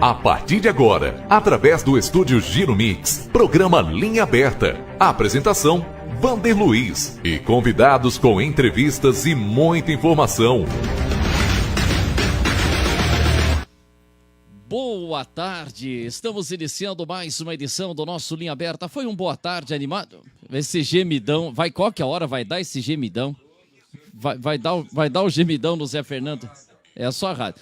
A partir de agora, através do estúdio Giro Mix, programa Linha Aberta. Apresentação, Vander Luiz. E convidados com entrevistas e muita informação. Boa tarde, estamos iniciando mais uma edição do nosso Linha Aberta. Foi um boa tarde animado? Esse gemidão, qual que é a hora vai dar esse gemidão? Vai dar o gemidão no Zé Fernando? É só a rádio.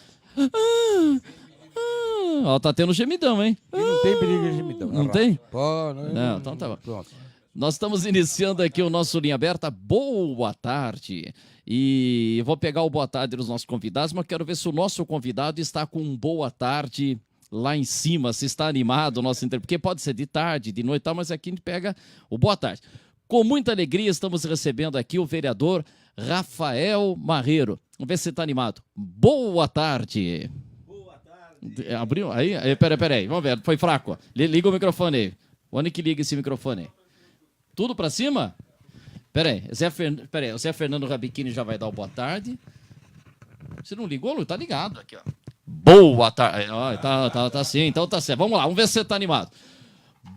Ó, tá tendo gemidão, hein? E não tem perigo de gemidão. Não tem? Pô, Não, então tá bom. Pronto. Nós estamos iniciando aqui o nosso Linha Aberta. Boa tarde. E eu vou pegar o boa tarde dos nossos convidados, mas quero ver se o nosso convidado está com um boa tarde lá em cima, se está animado o nosso porque pode ser de tarde, de noite, mas aqui a gente pega o boa tarde. Com muita alegria estamos recebendo aqui o vereador Rafael Marreiro. Vamos ver se você está animado. Boa tarde. Boa tarde. Abriu? Aí? Peraí, vamos ver, foi fraco. Liga o microfone aí. Onde que liga esse microfone aí? Tudo para cima? Peraí, o Zé Fernando Rabicchini já vai dar o boa tarde. Você não ligou, Lu? Tá ligado aqui, ó. Boa tarde. Tá sim, então tá certo. Vamos lá, vamos ver se você tá animado.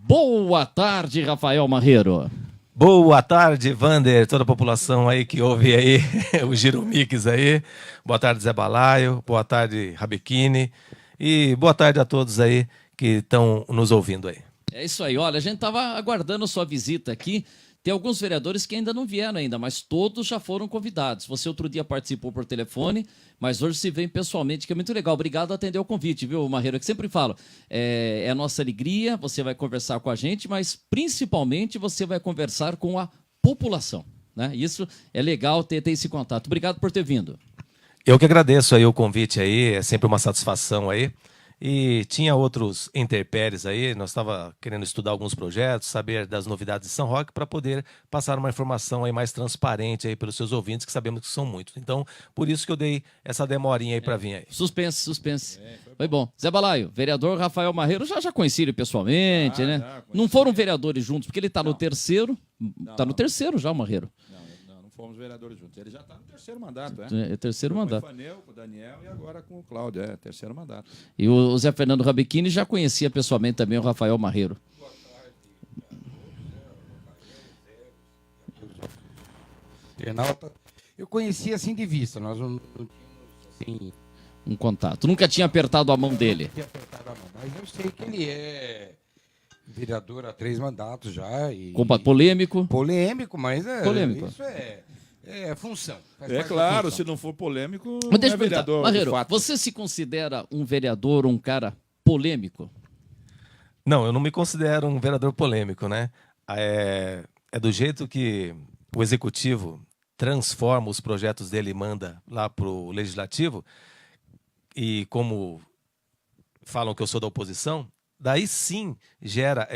Boa tarde, Rafael Marreiro. Boa tarde, Vander, toda a população aí que ouve aí o Giro Mix aí. Boa tarde, Zé Balaio. Boa tarde, Rabicchini. E boa tarde a todos aí que estão nos ouvindo aí. É isso aí, olha, a gente estava aguardando sua visita aqui. Tem alguns vereadores que ainda não vieram ainda, mas todos já foram convidados. Você outro dia participou por telefone, mas hoje se vem pessoalmente, que é muito legal. Obrigado por atender o convite, viu, Marreiro? Que sempre falo, é a nossa alegria, você vai conversar com a gente, mas principalmente você vai conversar com a população, né? Isso é legal ter esse contato. Obrigado por ter vindo. Eu que agradeço aí o convite aí, é sempre uma satisfação aí. E tinha outros intempéries aí, nós estávamos querendo estudar alguns projetos, saber das novidades de São Roque para poder passar uma informação aí mais transparente aí pelos seus ouvintes, que sabemos que são muitos. Então, por isso que eu dei essa demorinha aí para vir aí. Suspense. Foi bom. Zé Balaio, vereador Rafael Marreiro, já conheci ele pessoalmente, né? Não foram vereadores juntos, porque ele está no terceiro. Está no terceiro já, o Marreiro. Não fomos vereadores juntos. Ele já está no terceiro mandato, É terceiro mandato. Com o Ifanel, com o Daniel e agora com o Cláudio. É terceiro mandato. E o Zé Fernando Rabicchini já conhecia pessoalmente também o Rafael Marreiro. Boa tarde. Eu conhecia assim de vista, nós não tínhamos assim... Um contato. Nunca tinha apertado a mão dele. Não tinha apertado a mão, mas eu sei que ele é vereador há 3 mandatos já. Polêmico. Polêmico, mas Polêmico. Isso é função. É claro, se não for polêmico, Mas deixa não é eu perguntar, vereador. Marreiro, de fato. você se considera um vereador, um cara polêmico? Não, eu não me considero um vereador polêmico, né? É do jeito que o executivo transforma os projetos dele e manda lá para o legislativo, e como falam que eu sou da oposição, daí sim gera,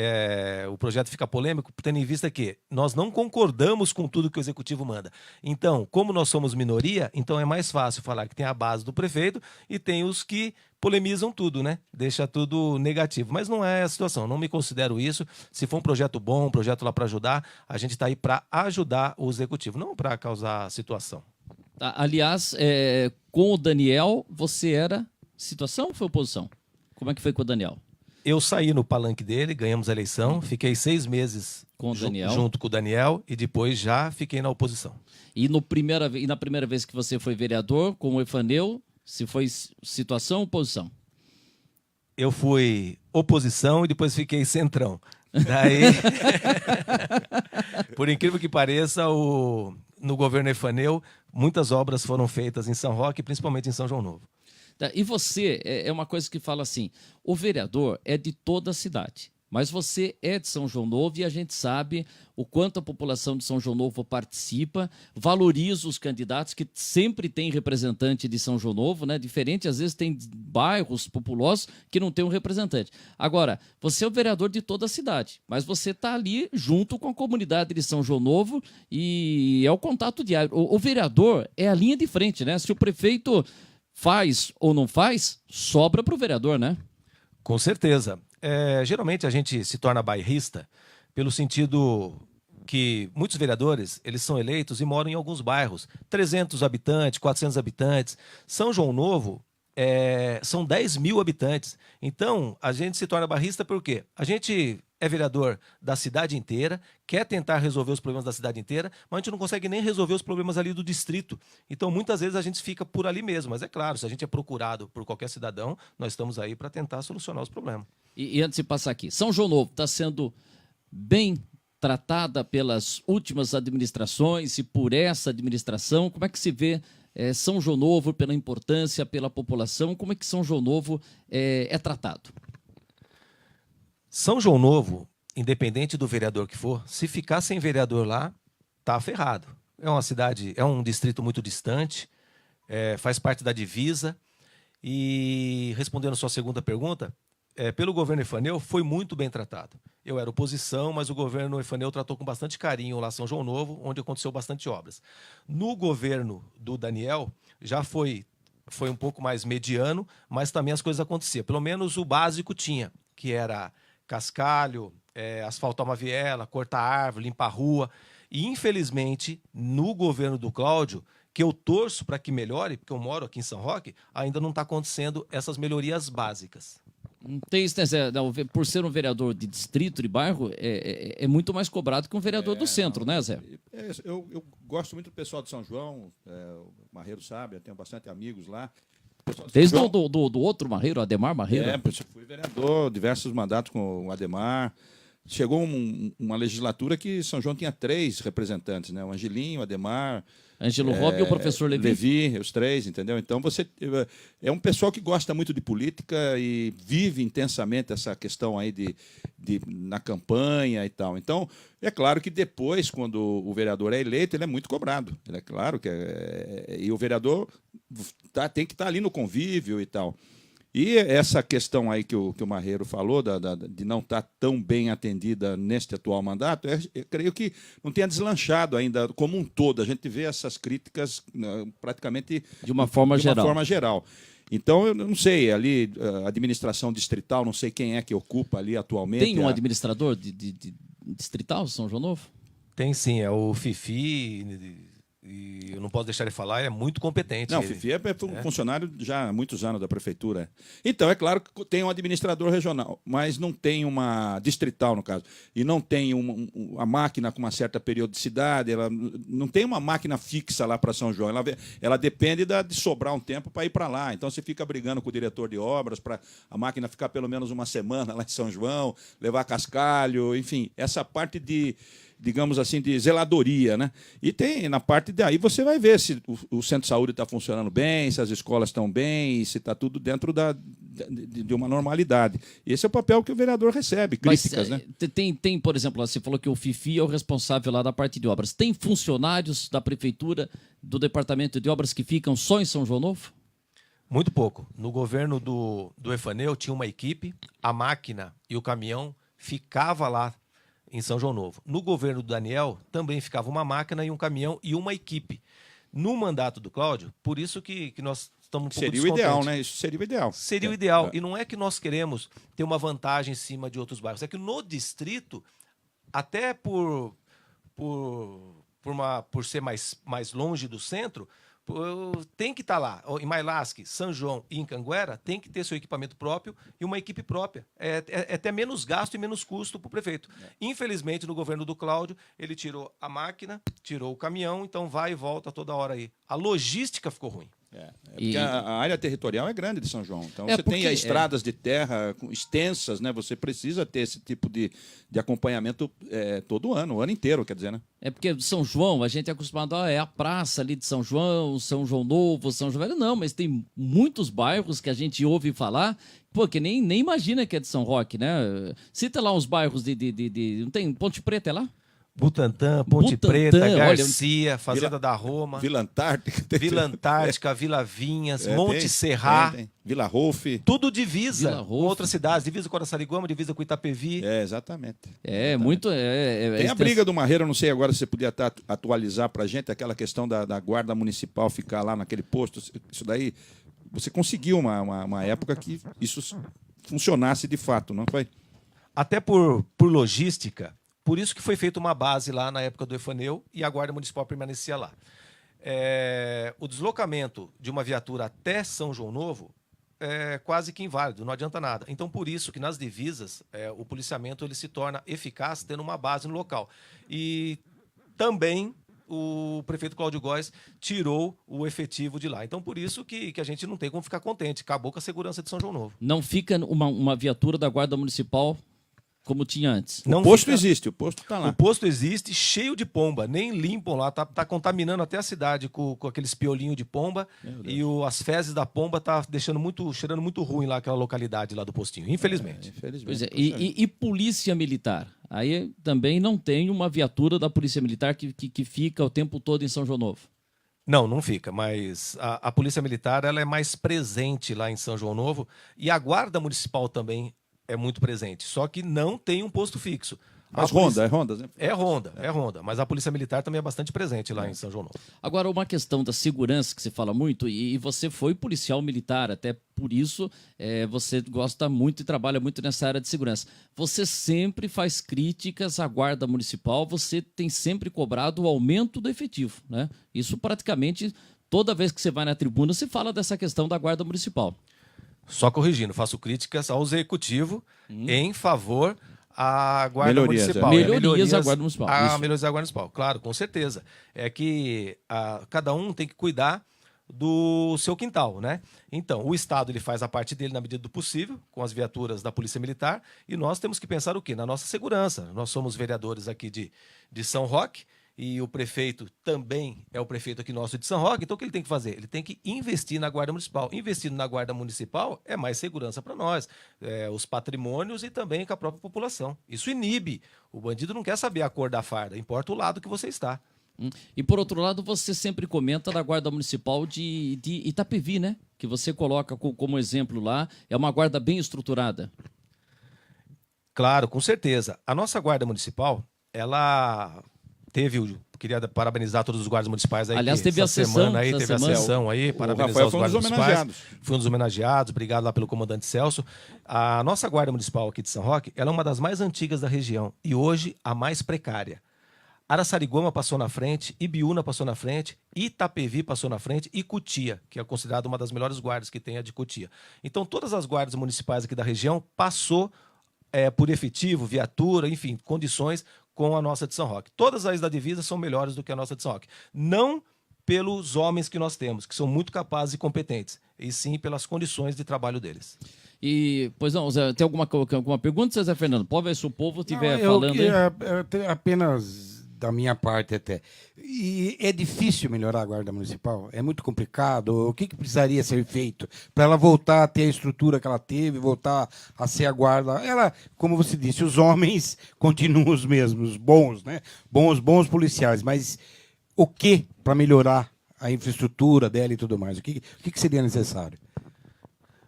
o projeto fica polêmico, tendo em vista que nós não concordamos com tudo que o executivo manda. Então, como nós somos minoria, então é mais fácil falar que tem a base do prefeito e tem os que polemizam tudo, né? Deixa tudo negativo. Mas não é a situação, não me considero isso. Se for um projeto bom, um projeto lá para ajudar, a gente está aí para ajudar o executivo, não para causar situação. Aliás, com o Daniel, você era situação ou foi oposição? Como é que foi com o Daniel? Eu saí no palanque dele, ganhamos a eleição, fiquei 6 meses com o Daniel. Junto com o Daniel e depois já fiquei na oposição. E na primeira vez que você foi vereador, com o Ifanel, se foi situação ou oposição? Eu fui oposição e depois fiquei centrão. Daí, por incrível que pareça, no governo Ifanel, muitas obras foram feitas em São Roque, principalmente em São João Novo. E você, é uma coisa que fala assim, o vereador é de toda a cidade, mas você é de São João Novo e a gente sabe o quanto a população de São João Novo participa, valoriza os candidatos, que sempre tem representante de São João Novo, né? Diferente, às vezes tem bairros populosos que não tem um representante. Agora, você é o vereador de toda a cidade, mas você está ali junto com a comunidade de São João Novo e é o contato diário. O vereador é a linha de frente, né? Se o prefeito faz ou não faz, sobra para o vereador, né? Com certeza. Geralmente a gente se torna bairrista pelo sentido que muitos vereadores, eles são eleitos e moram em alguns bairros, 300 habitantes, 400 habitantes. São João Novo são 10 mil habitantes. Então, a gente se torna bairrista por quê? A gente é vereador da cidade inteira, quer tentar resolver os problemas da cidade inteira, mas a gente não consegue nem resolver os problemas ali do distrito. Então, muitas vezes a gente fica por ali mesmo. Mas é claro, se a gente é procurado por qualquer cidadão, nós estamos aí para tentar solucionar os problemas. E antes de passar aqui, São João Novo está sendo bem tratada pelas últimas administrações e por essa administração? Como é que se vê São João Novo pela importância, pela população? Como é que São João Novo é tratado? São João Novo, independente do vereador que for, se ficar sem vereador lá, tá ferrado. É uma cidade, é um distrito muito distante, faz parte da divisa. E respondendo a sua segunda pergunta, pelo governo Efanel foi muito bem tratado. Eu era oposição, mas o governo Efanel tratou com bastante carinho lá São João Novo, onde aconteceu bastante obras. No governo do Daniel, já foi um pouco mais mediano, mas também as coisas aconteciam. Pelo menos o básico tinha, que era cascalho, asfaltar uma viela, cortar árvore, limpar a rua. E, infelizmente, no governo do Cláudio, que eu torço para que melhore, porque eu moro aqui em São Roque, ainda não está acontecendo essas melhorias básicas. Não tem isso, né, Zé? Por ser um vereador de distrito, de bairro, é muito mais cobrado que um vereador do centro, né, Zé? Eu gosto muito do pessoal de São João, o Marreiro sabe, eu tenho bastante amigos lá. Desde do outro Marreiro, Ademar Marreiro? Eu fui vereador, diversos mandatos com o Ademar. Chegou uma legislatura que São João tinha 3 representantes, né? O Angelinho, o Ademar... Ângelo Robb e o professor Levi. Levi, os 3, entendeu? Então, é um pessoal que gosta muito de política e vive intensamente essa questão aí na campanha e tal. Então, é claro que depois, quando o vereador é eleito, ele é muito cobrado. Ele é claro que e o vereador tem que estar ali no convívio e tal. E essa questão aí que o Marreiro falou, de não estar tão bem atendida neste atual mandato, eu creio que não tenha deslanchado ainda como um todo. A gente vê essas críticas praticamente de uma forma geral. Então, eu não sei, ali, a administração distrital, não sei quem é que ocupa ali atualmente. Tem um administrador de distrital, São João Novo? Tem sim, é o Fifi... E eu não posso deixar de falar, ele é muito competente. Não, o Fifi é funcionário já há muitos anos da prefeitura. Então, é claro que tem um administrador regional, mas não tem uma distrital, no caso. E não tem uma máquina com uma certa periodicidade, ela não tem uma máquina fixa lá para São João. Ela depende de sobrar um tempo para ir para lá. Então, você fica brigando com o diretor de obras para a máquina ficar pelo menos uma semana lá em São João, levar cascalho, enfim, essa parte digamos assim, de zeladoria, né? E tem, na parte daí, você vai ver se o centro de saúde está funcionando bem, se as escolas estão bem, se está tudo dentro de uma normalidade. Esse é o papel que o vereador recebe, críticas, né? Tem, por exemplo, você falou que o Fifi é o responsável lá da parte de obras. Tem funcionários da prefeitura, do departamento de obras que ficam só em São João Novo? Muito pouco. No governo do Efanel tinha uma equipe, a máquina e o caminhão ficava lá em São João Novo. No governo do Daniel, também ficava uma máquina e um caminhão e uma equipe. No mandato do Cláudio, por isso que nós estamos um pouco Seria o ideal, né? Isso seria o ideal. Seria o ideal. E não é que nós queremos ter uma vantagem em cima de outros bairros. É que no distrito, até por ser mais longe do centro, tem que estar lá. Em Mailasque, São João e em Canguera, tem que ter seu equipamento próprio e uma equipe própria. É até menos gasto e menos custo para o prefeito. Infelizmente, no governo do Cláudio, ele tirou a máquina, tirou o caminhão, então vai e volta toda hora aí. A logística ficou ruim. Porque a área territorial é grande de São João. Então, você tem estradas de terra extensas, né? Você precisa ter esse tipo de acompanhamento todo ano, o ano inteiro, quer dizer, né? É porque São João, a gente é acostumado a praça ali de São João, São João Novo, São João Velho. Não, mas tem muitos bairros que a gente ouve falar, que nem imagina que é de São Roque, né? Cita lá uns bairros não tem Ponte Preta, é lá? Butantã, Ponte Preta, Garcia, Fazenda da Roma, Vila Antártica, Vila Vinhas, Monte Serra, Vila Rolfe. Tudo divisa com outras cidades, divisa com Araçariguama, divisa com Itapevi. Exatamente. Muito. Tem a briga do Marreiro, não sei agora se você podia atualizar para a gente aquela questão da guarda municipal ficar lá naquele posto. Isso daí, você conseguiu uma época que isso funcionasse de fato, não foi? Até por logística. Por isso que foi feita uma base lá na época do Efanel e a Guarda Municipal permanecia lá. O deslocamento de uma viatura até São João Novo quase que inválido, não adianta nada. Então, por isso que nas divisas, o policiamento ele se torna eficaz tendo uma base no local. E também o prefeito Cláudio Góes tirou o efetivo de lá. Então, por isso que a gente não tem como ficar contente. Acabou com a segurança de São João Novo. Não fica uma viatura da Guarda Municipal como tinha antes. O posto existe, o posto está lá. O posto existe, cheio de pomba. Nem limpam lá, tá contaminando até a cidade com aqueles piolinhos de pomba. E as fezes da pomba tá cheirando muito ruim lá aquela localidade lá do postinho, infelizmente. Pois é, e polícia militar? Aí também não tem uma viatura da polícia militar que fica o tempo todo em São João Novo. Não fica, mas a Polícia Militar ela é mais presente lá em São João Novo e a Guarda Municipal também é muito presente, só que não tem um posto fixo. Mas polícia... é ronda, né? É ronda, mas a Polícia Militar também é bastante presente lá em São João Novo. Agora, uma questão da segurança que se fala muito, e você foi policial militar, até por isso você gosta muito e trabalha muito nessa área de segurança. Você sempre faz críticas à Guarda Municipal, você tem sempre cobrado o aumento do efetivo, né? Isso praticamente, toda vez que você vai na tribuna, se fala dessa questão da Guarda Municipal. Só corrigindo, faço críticas ao Executivo em favor à Guarda Municipal. Melhorias à Guarda Municipal. Melhorias à Guarda Municipal, claro, com certeza. É que cada um tem que cuidar do seu quintal, né? Então, o Estado ele faz a parte dele na medida do possível, com as viaturas da Polícia Militar, e nós temos que pensar o quê? Na nossa segurança. Nós somos vereadores aqui de São Roque, e o prefeito também é o prefeito aqui nosso de São Roque, então o que ele tem que fazer? Ele tem que investir na Guarda Municipal. Investindo na Guarda Municipal é mais segurança para nós, os patrimônios e também com a própria população. Isso inibe. O bandido não quer saber a cor da farda, importa o lado que você está. E por outro lado, você sempre comenta da Guarda Municipal de Itapevi, né? Que você coloca como exemplo lá, é uma guarda bem estruturada. Claro, com certeza. A nossa Guarda Municipal, ela... queria parabenizar todos os guardas municipais aí. Aliás, teve a sessão aí, parabenizar os guardas municipais. Fui um dos homenageados, obrigado lá pelo comandante Celso. A nossa Guarda Municipal aqui de São Roque, ela é uma das mais antigas da região e hoje a mais precária. Araçariguama passou na frente, Ibiúna passou na frente, Itapevi passou na frente e Cotia, que é considerada uma das melhores guardas que tem a de Cotia. Então, todas as guardas municipais aqui da região passou por efetivo, viatura, enfim, condições com a nossa de São Roque. Todas as da divisa são melhores do que a nossa de São Roque. Não pelos homens que nós temos, que são muito capazes e competentes, e sim pelas condições de trabalho deles. E, pois não, Zé, tem alguma pergunta, Zé Fernando? Pode ver se o povo estiver falando aí. Apenas da minha parte até. E é difícil melhorar a Guarda Municipal? É muito complicado? O que precisaria ser feito para ela voltar a ter a estrutura que ela teve, voltar a ser a guarda? Ela, como você disse, os homens continuam os mesmos, bons, né? Bons policiais, mas o que para melhorar a infraestrutura dela e tudo mais? O que seria necessário?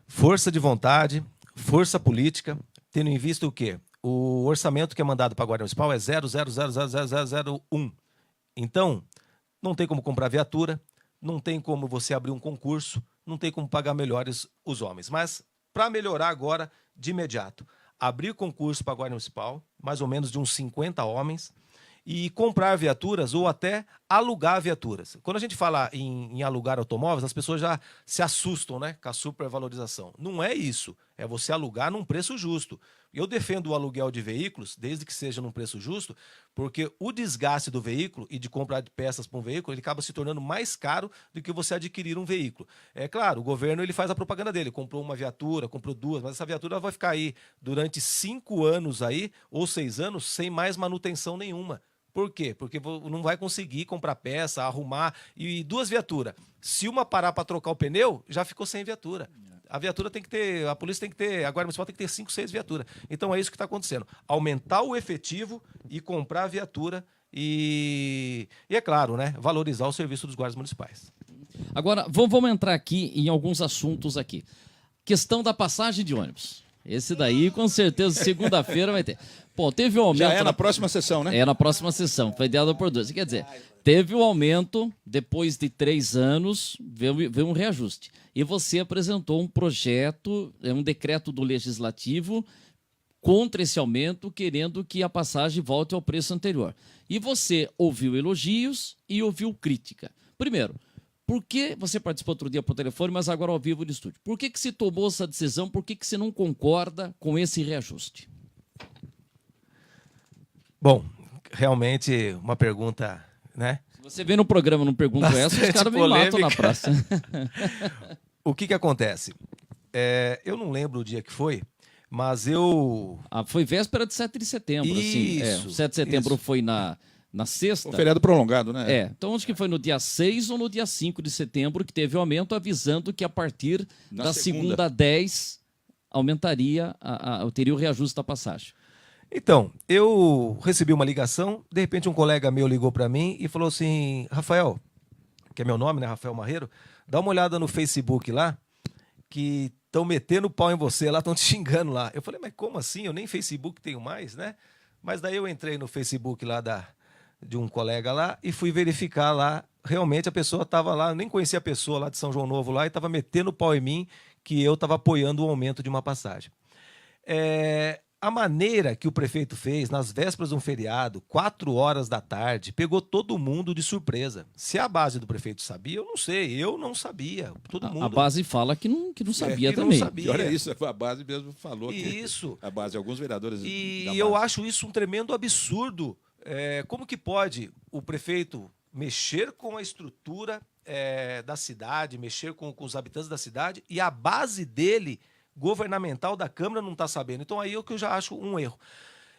Força de vontade, força política, tendo em vista o quê? O orçamento que é mandado para a Guarda Municipal é 0,0000001. Então, não tem como comprar viatura, não tem como você abrir um concurso, não tem como pagar melhores os homens. Mas, para melhorar agora, de imediato, abrir concurso para a Guarda Municipal, mais ou menos de uns 50 homens, e comprar viaturas ou até alugar viaturas. Quando a gente fala em alugar automóveis, as pessoas já se assustam, né, com a supervalorização. Não é isso, é você alugar num preço justo. Eu defendo o aluguel de veículos, desde que seja num preço justo, porque o desgaste do veículo e de comprar de peças para um veículo, ele acaba se tornando mais caro do que você adquirir um veículo. É claro, o governo ele faz a propaganda dele, comprou uma viatura, comprou duas, mas essa viatura vai ficar aí durante 5 anos aí, ou 6 anos, sem mais manutenção nenhuma. Por quê? Porque não vai conseguir comprar peça, arrumar. E 2 viaturas. Se uma parar para trocar o pneu, já ficou sem viatura. A viatura tem que ter, a polícia tem que ter, a Guarda Municipal tem que ter 5, 6 viaturas. Então é isso que está acontecendo. Aumentar o efetivo e comprar a viatura e é claro, né, valorizar o serviço dos guardas municipais. Agora, vamos entrar aqui em alguns assuntos aqui. Questão da passagem de ônibus. Esse daí, com certeza, segunda-feira vai ter. Pô, teve um aumento... Já é na próxima sessão, né? É na próxima sessão, foi ideado por 2. Quer dizer, teve um aumento, depois de 3 anos, veio um reajuste. E você apresentou um projeto, um decreto do Legislativo contra esse aumento, querendo que a passagem volte ao preço anterior. E você ouviu elogios e ouviu crítica. Primeiro, Por que você participou outro dia por telefone, mas agora ao vivo no estúdio? Por que se tomou essa decisão? Por que você não concorda com esse reajuste? Bom, realmente uma pergunta, né? Se você vê no programa, não pergunto essa, os Bastante caras me matam na polêmica. praça. O que acontece? Eu não lembro o dia que foi, mas eu... Foi véspera de 7 de setembro. Assim. Isso, O 7 de setembro isso. foi na sexta. O feriado prolongado, né? Então acho que foi no dia 6 ou no dia 5 de setembro que teve o aumento, avisando que a partir Na da segunda. segunda 10 aumentaria, teria o reajuste da passagem. Então, eu recebi uma ligação, de repente um colega meu ligou para mim e falou assim, Rafael, que é meu nome, né, Rafael Marreiro, dá uma olhada no Facebook lá, que estão metendo pau em você lá, estão te xingando lá. Eu falei, mas como assim? Eu nem Facebook tenho mais, né? Mas daí eu entrei no Facebook lá de um colega lá e fui verificar lá, realmente a pessoa estava lá, eu nem conhecia a pessoa lá de São João Novo lá, e estava metendo pau em mim que eu estava apoiando o aumento de uma passagem. A maneira que o prefeito fez, nas vésperas de um feriado, 4 horas da tarde, pegou todo mundo de surpresa. Se a base do prefeito sabia, eu não sei. Eu não sabia. Todo mundo. A base fala que não sabia que não também. sabia. Pior é isso, a base mesmo falou Isso. que a base, alguns vereadores E da eu base. acho isso um tremendo absurdo. Como que pode o prefeito mexer com a estrutura da cidade, mexer com os habitantes da cidade, e a base dele, governamental da Câmara, não está sabendo? Então aí é o que eu já acho um erro.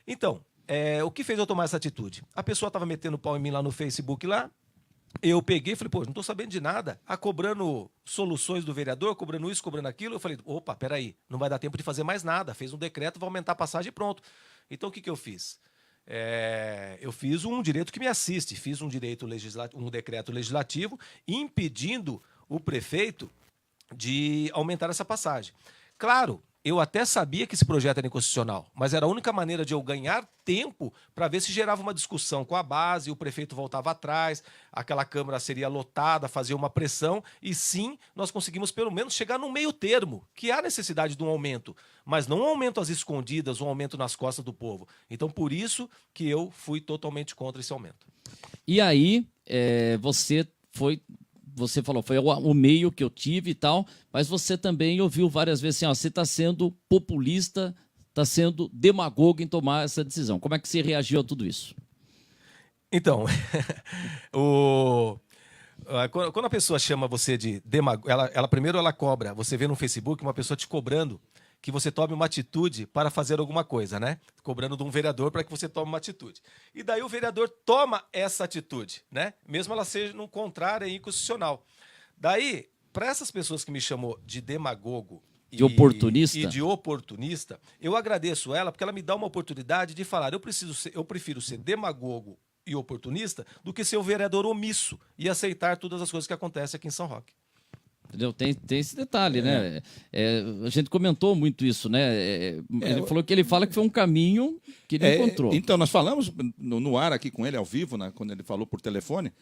Então, o que fez eu tomar essa atitude? A pessoa estava metendo pau em mim lá no Facebook lá, eu peguei e falei, pô, não estou sabendo de nada, cobrando soluções do vereador, cobrando isso, cobrando aquilo. Eu falei, opa, peraí, não vai dar tempo de fazer mais nada, fez um decreto, vai aumentar a passagem e pronto. Então o que eu fiz? Eu fiz um direito que me assiste, fiz um decreto legislativo impedindo o prefeito de aumentar essa passagem. Claro, eu até sabia que esse projeto era inconstitucional, mas era a única maneira de eu ganhar tempo para ver se gerava uma discussão com a base, o prefeito voltava atrás, aquela Câmara seria lotada, fazia uma pressão, e sim, nós conseguimos pelo menos chegar no meio termo, que há necessidade de um aumento, mas não um aumento às escondidas, um aumento nas costas do povo. Então, por isso que eu fui totalmente contra esse aumento. E aí, você falou, foi o meio que eu tive e tal, mas você também ouviu várias vezes assim, você está sendo populista, está sendo demagogo em tomar essa decisão. Como é que você reagiu a tudo isso? Então, quando a pessoa chama você de demagogo, primeiro ela cobra, você vê no Facebook uma pessoa te cobrando que você tome uma atitude para fazer alguma coisa, né? Cobrando de um vereador para que você tome uma atitude. E daí o vereador toma essa atitude, né? Mesmo ela seja no contrário e inconstitucional. Daí, para essas pessoas que me chamou de demagogo de oportunista e de oportunista, eu agradeço ela porque ela me dá uma oportunidade de falar, eu prefiro ser demagogo e oportunista do que ser o vereador omisso e aceitar todas as coisas que acontecem aqui em São Roque. Entendeu? Tem esse detalhe, né? A gente comentou muito isso, né? Ele falou que ele fala que foi um caminho que ele encontrou. Então, nós falamos no ar aqui com ele, ao vivo, né, quando ele falou por telefone,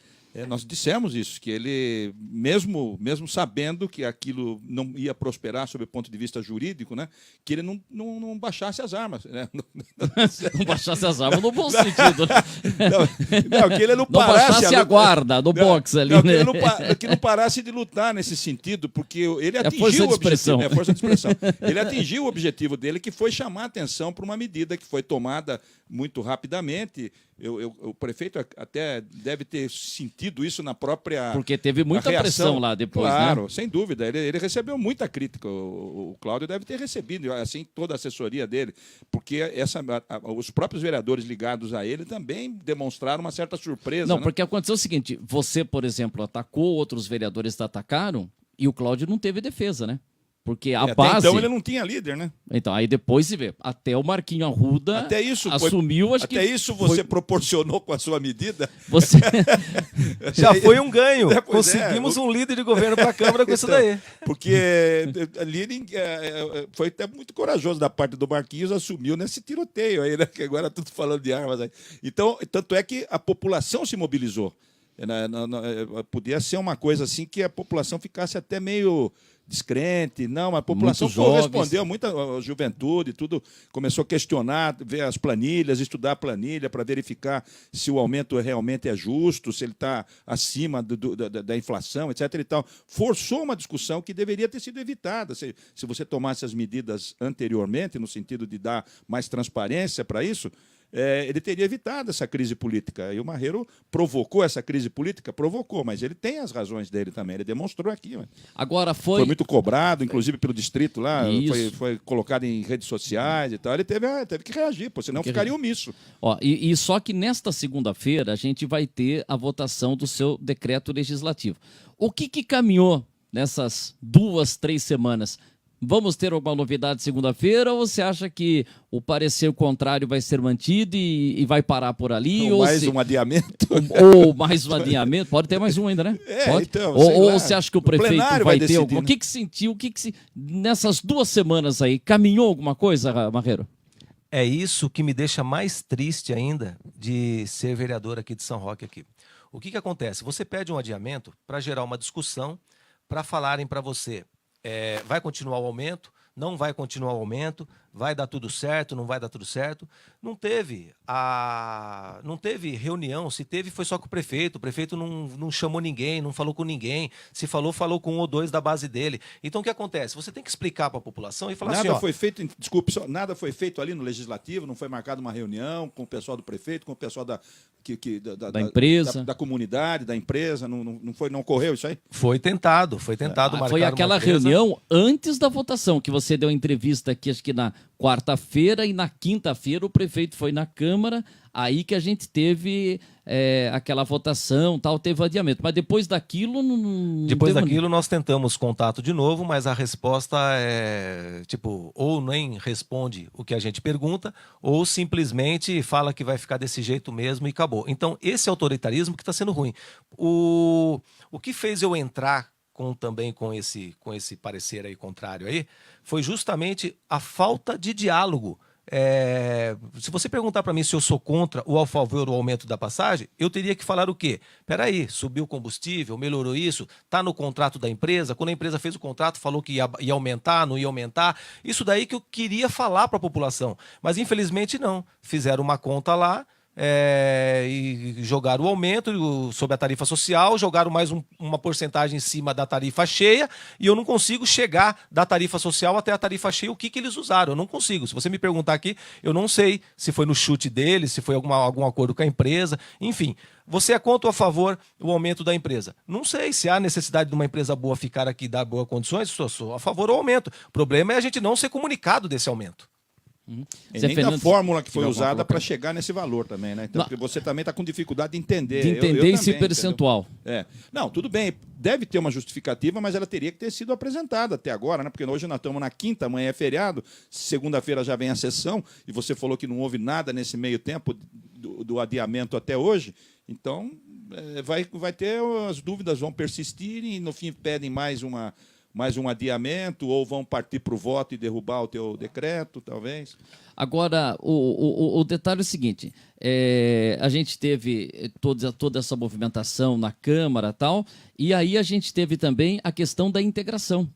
nós dissemos isso, que ele, mesmo sabendo que aquilo não ia prosperar sob o ponto de vista jurídico, né, que ele não baixasse as armas. Né? Não baixasse as armas no bom sentido. Né? Não, que ele não parasse... Não baixasse a guarda do boxe ali. Que ele não parasse de lutar nesse sentido, porque ele atingiu o objetivo. Força de expressão. Ele atingiu o objetivo dele, que foi chamar a atenção para uma medida que foi tomada muito rapidamente. O prefeito até deve ter sentido isso na própria porque teve muita pressão lá depois, claro, né? Sem dúvida. Ele recebeu muita crítica. O Cláudio deve ter recebido, assim, toda a assessoria dele, porque os próprios vereadores ligados a ele também demonstraram uma certa surpresa. Não, né? porque aconteceu o seguinte, você, por exemplo, atacou, outros vereadores atacaram, e o Cláudio não teve defesa, né? Porque a base... Então ele não tinha líder, né? Então, aí depois se vê. Até o Marquinho Arruda assumiu, acho que... Até isso você proporcionou com a sua medida? Você... Já foi um ganho. Conseguimos um líder de governo para a Câmara com isso daí. Porque ali foi até muito corajoso da parte do Marquinhos, assumiu nesse tiroteio aí, né? Que agora tudo falando de armas aí. Então, tanto é que a população se mobilizou. Podia ser uma coisa assim que a população ficasse até meio descrente. Não, a população Muitos jovens. correspondeu, muita a juventude, tudo começou a questionar, ver as planilhas, estudar a planilha para verificar se o aumento realmente é justo, se ele está acima da inflação, etc. E tal. Forçou uma discussão que deveria ter sido evitada. Se você tomasse as medidas anteriormente, no sentido de dar mais transparência para isso, ele teria evitado essa crise política. E o Marreiro provocou essa crise política? Provocou, mas ele tem as razões dele também. Ele demonstrou aqui. Agora Foi muito cobrado, inclusive pelo distrito lá, Isso. foi colocado em redes sociais e tal. Ele teve que reagir, senão ficaria omisso. Ó, e só que nesta segunda-feira a gente vai ter a votação do seu decreto legislativo. O que caminhou nessas 2, 3 semanas? Vamos ter alguma novidade segunda-feira ou você acha que o parecer contrário vai ser mantido e vai parar por ali? Ou mais um adiamento. Ou mais um adiamento? Pode ter mais um ainda, né? Pode? Então, ou você acha que o prefeito plenário vai vai ter alguma... decidir, O que sentiu? Nessas 2 semanas aí, caminhou alguma coisa, Marreiro? É isso que me deixa mais triste ainda de ser vereador aqui de São Roque aqui. O que acontece? Você pede um adiamento para gerar uma discussão, para falarem para você, vai continuar o aumento, não vai continuar o aumento, vai dar tudo certo, não vai dar tudo certo. Não teve reunião, se teve foi só com o prefeito não chamou ninguém, não falou com ninguém, se falou com 1 ou 2 da base dele. Então o que acontece? Você tem que explicar para a população e falar Nada assim, ó, foi feito, desculpe, nada foi feito ali no Legislativo, não foi marcada uma reunião com o pessoal do prefeito, com o pessoal da empresa, da comunidade, da empresa, não ocorreu isso aí? Foi tentado marcar foi aquela uma empresa. reunião antes da votação, que você deu entrevista aqui, acho que na quarta-feira, e na quinta-feira o prefeito foi na Câmara, aí que a gente teve aquela votação, tal, teve adiamento. Mas depois daquilo... Depois daquilo nós tentamos contato de novo, mas a resposta é, ou nem responde o que a gente pergunta, ou simplesmente fala que vai ficar desse jeito mesmo e acabou. Então, esse autoritarismo que está sendo ruim. O que fez eu entrar também com esse parecer aí contrário aí, foi justamente a falta de diálogo. Se você perguntar para mim se eu sou contra ou a favor do aumento da passagem, eu teria que falar o quê? Peraí, subiu o combustível, melhorou isso, está no contrato da empresa, quando a empresa fez o contrato falou que ia aumentar, não ia aumentar, isso daí que eu queria falar para a população, mas infelizmente não, fizeram uma conta lá, e jogaram o aumento sobre a tarifa social, jogaram mais uma porcentagem em cima da tarifa cheia, e eu não consigo chegar da tarifa social até a tarifa cheia, o que eles usaram, eu não consigo. Se você me perguntar aqui, eu não sei se foi no chute deles, se foi algum acordo com a empresa, enfim. Você é contra ou a favor do aumento da empresa? Não sei se há necessidade de uma empresa boa ficar aqui e dar boas condições, sou a favor do aumento. O problema é a gente não ser comunicado desse aumento. E nem da fórmula que foi usada para chegar nesse valor também, né? Então, porque você também está com dificuldade de entender. De entender eu esse também, percentual. Não, tudo bem, deve ter uma justificativa, mas ela teria que ter sido apresentada até agora, né? Porque hoje nós estamos na quinta, amanhã é feriado, segunda-feira já vem a sessão, e você falou que não houve nada nesse meio tempo do adiamento até hoje, então vai ter, as dúvidas vão persistir e no fim pedem mais um adiamento, ou vão partir para o voto e derrubar o teu decreto, talvez? Agora, o detalhe é o seguinte, a gente teve toda essa movimentação na Câmara e tal, e aí a gente teve também a questão da integração,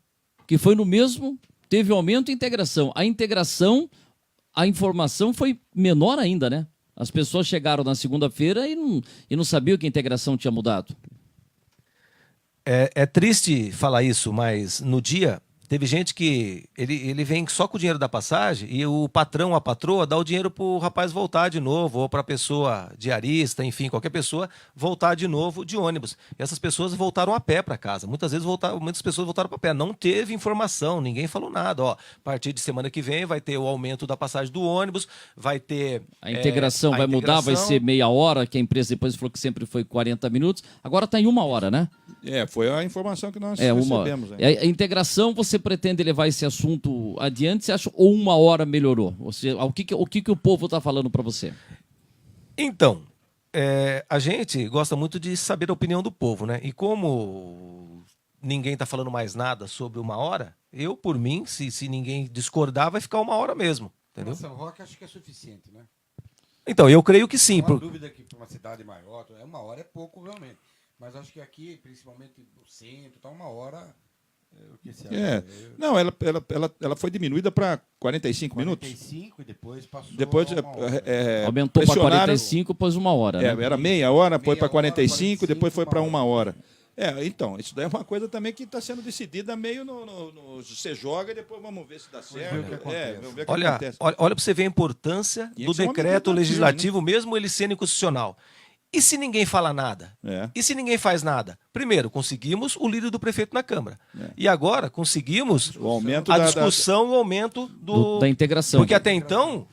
que foi no mesmo, teve aumento e integração. A integração, a informação foi menor ainda, né? As pessoas chegaram na segunda-feira e não sabiam que a integração tinha mudado. É triste falar isso, mas no dia teve gente que ele vem só com o dinheiro da passagem e o patrão, a patroa, dá o dinheiro para o rapaz voltar de novo, ou para a pessoa diarista, enfim, qualquer pessoa voltar de novo de ônibus. E essas pessoas voltaram a pé para casa. Muitas pessoas voltaram a pé. Não teve informação, ninguém falou nada. Ó, a partir de semana que vem vai ter o aumento da passagem do ônibus, vai ter... A integração vai mudar, vai ser meia hora, que a empresa depois falou que sempre foi 40 minutos. Agora está em 1 hora, né? Foi a informação que nós recebemos. A integração, você pretende levar esse assunto adiante, você acha, ou 1 hora melhorou? Ou seja, o que o povo está falando para você? Então, a gente gosta muito de saber a opinião do povo, né? E como ninguém está falando mais nada sobre 1 hora, eu, por mim, se ninguém discordar, vai ficar 1 hora mesmo. Entendeu? São Roque acho que é suficiente, né? Então, eu creio que sim. Não há dúvida que para uma cidade maior, 1 hora é pouco realmente. Mas acho que aqui, principalmente no centro, 1 hora O que você acha? É. Não, ela foi diminuída para 45 minutos. 45 e depois passou Depois a uma hora. Aumentou para pressionaram- 45, pôs 1 hora. Né? Era meia hora, foi Meia para hora, 45, depois foi para 45, 1 hora. Então, isso daí é uma coisa também que está sendo decidida meio você joga e depois vamos ver se dá certo. ver o que acontece. Vamos ver o que Olha, acontece. olha para você ver a importância Tinha do que ser uma decreto medida legislativo, mesmo ele sendo inconstitucional. E se ninguém fala nada? É. E se ninguém faz nada? Primeiro, conseguimos o líder do prefeito na Câmara. E agora conseguimos O aumento a da- discussão e o aumento Da integração. Porque até então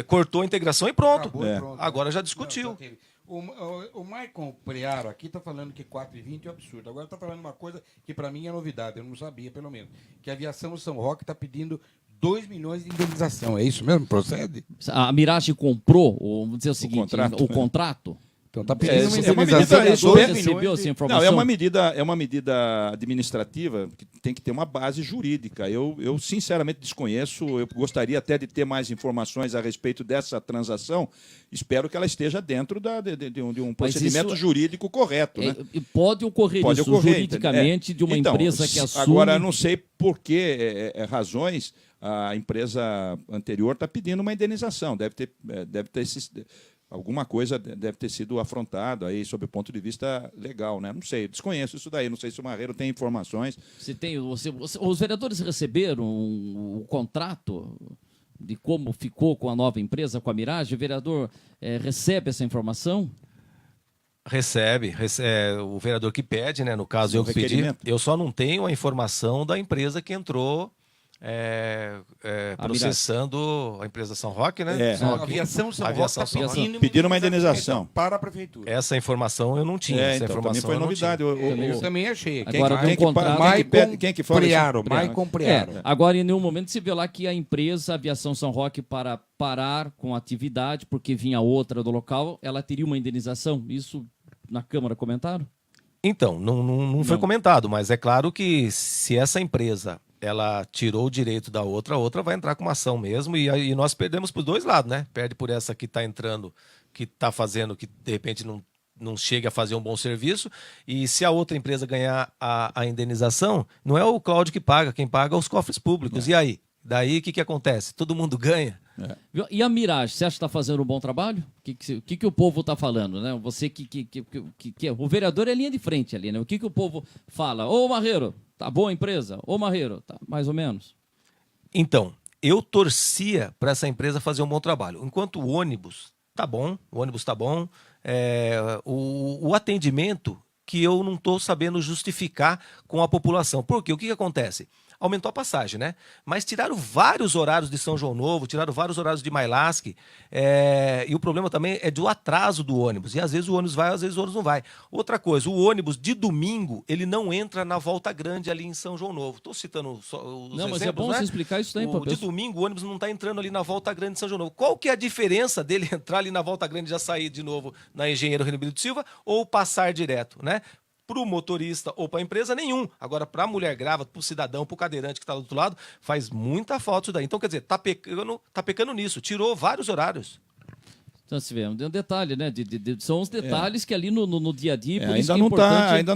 cortou a integração e pronto. Acabou e pronto. Agora já Não, discutiu. já teve. O Maicon Prearo aqui está falando que 4,20 é um absurdo. Agora está falando uma coisa que para mim é novidade, eu não sabia, pelo menos. Que a aviação São Roque está pedindo 2 milhões de indenização. É isso mesmo? Procede? A Mirage comprou, vamos dizer o seguinte, contrato, o contrato. Então está É, pedindo uma é uma indenização medida- de O 2 vereador recebeu milhões. essa Não, informação? é uma medida administrativa que tem que ter uma base jurídica. Eu sinceramente desconheço, eu gostaria até de ter mais informações a respeito dessa transação. Espero que ela esteja dentro de um procedimento isso- jurídico correto. Né? E pode ocorrer Pode isso ocorrer, juridicamente de uma Então, empresa que assume... Agora, eu não sei por que razões a empresa anterior está pedindo uma indenização. Deve ter alguma coisa deve ter sido afrontada aí sob o ponto de vista legal, né? Não sei, desconheço isso daí. Não sei se o Marreiro tem informações. Os vereadores receberam o contrato de como ficou com a nova empresa, com a Mirage? O vereador recebe essa informação? Recebe, o vereador que pede, né? No caso, eu que pedi. requerimento. Eu só não tenho a informação da empresa que entrou processando a empresa São Roque, né? É. São A Roque. aviação São Roque Aviação está São Roque. Pediram uma indenização. para a prefeitura. Essa informação eu não tinha. Essa Então, informação também foi eu não novidade. tinha. Eu também achei. Agora, Quem- tem um contrato- Quem que fala isso? Maicon Prearo. Agora, em nenhum momento se vê lá que a empresa Aviação São Roque, para parar com a atividade, porque vinha outra do local, ela teria uma indenização. Isso na Câmara comentaram? Então, não foi comentado, mas é claro que se essa empresa ela tirou o direito da outra, a outra vai entrar com uma ação mesmo, e aí nós perdemos por dois lados, né? Perde por essa que está entrando, que está fazendo, que de repente não chega a fazer um bom serviço, e se a outra empresa ganhar a indenização, não é o Cláudio que paga, quem paga é os cofres públicos. E aí? Daí o que acontece? Todo mundo ganha. Viu? E a Mirage, você acha que está fazendo um bom trabalho? O que o povo está falando, né? Você o vereador é linha de frente ali, né? O que o povo fala? Ô, Marreiro, tá boa a empresa? Ô, Marreiro, tá mais ou menos. Então, eu torcia para essa empresa fazer um bom trabalho. Enquanto o ônibus tá bom, o atendimento que eu não estou sabendo justificar com a população. Porque o que acontece? Aumentou a passagem, né? Mas tiraram vários horários de São João Novo, tiraram vários horários de Mailasque, e o problema também é do atraso do ônibus. E às vezes o ônibus vai, às vezes o ônibus não vai. Outra coisa, o ônibus de domingo, ele não entra na Volta Grande ali em São João Novo. Estou citando só os Não, mas exemplos, é bom né? você explicar isso também para De domingo o ônibus não está entrando ali na Volta Grande de São João Novo. Qual que é a diferença dele entrar ali na Volta Grande e já sair de novo na Engenheiro Renildo Silva ou passar direto, né? Para o motorista ou para a empresa, nenhum. Agora, para a mulher grávida, para o cidadão, para o cadeirante que está do outro lado, faz muita falta isso daí. Então, quer dizer, tá pecando nisso. Tirou vários horários. Então, se vê, um detalhe, né? São os detalhes que ali no dia a dia, por isso Ainda que é não importante... está, ainda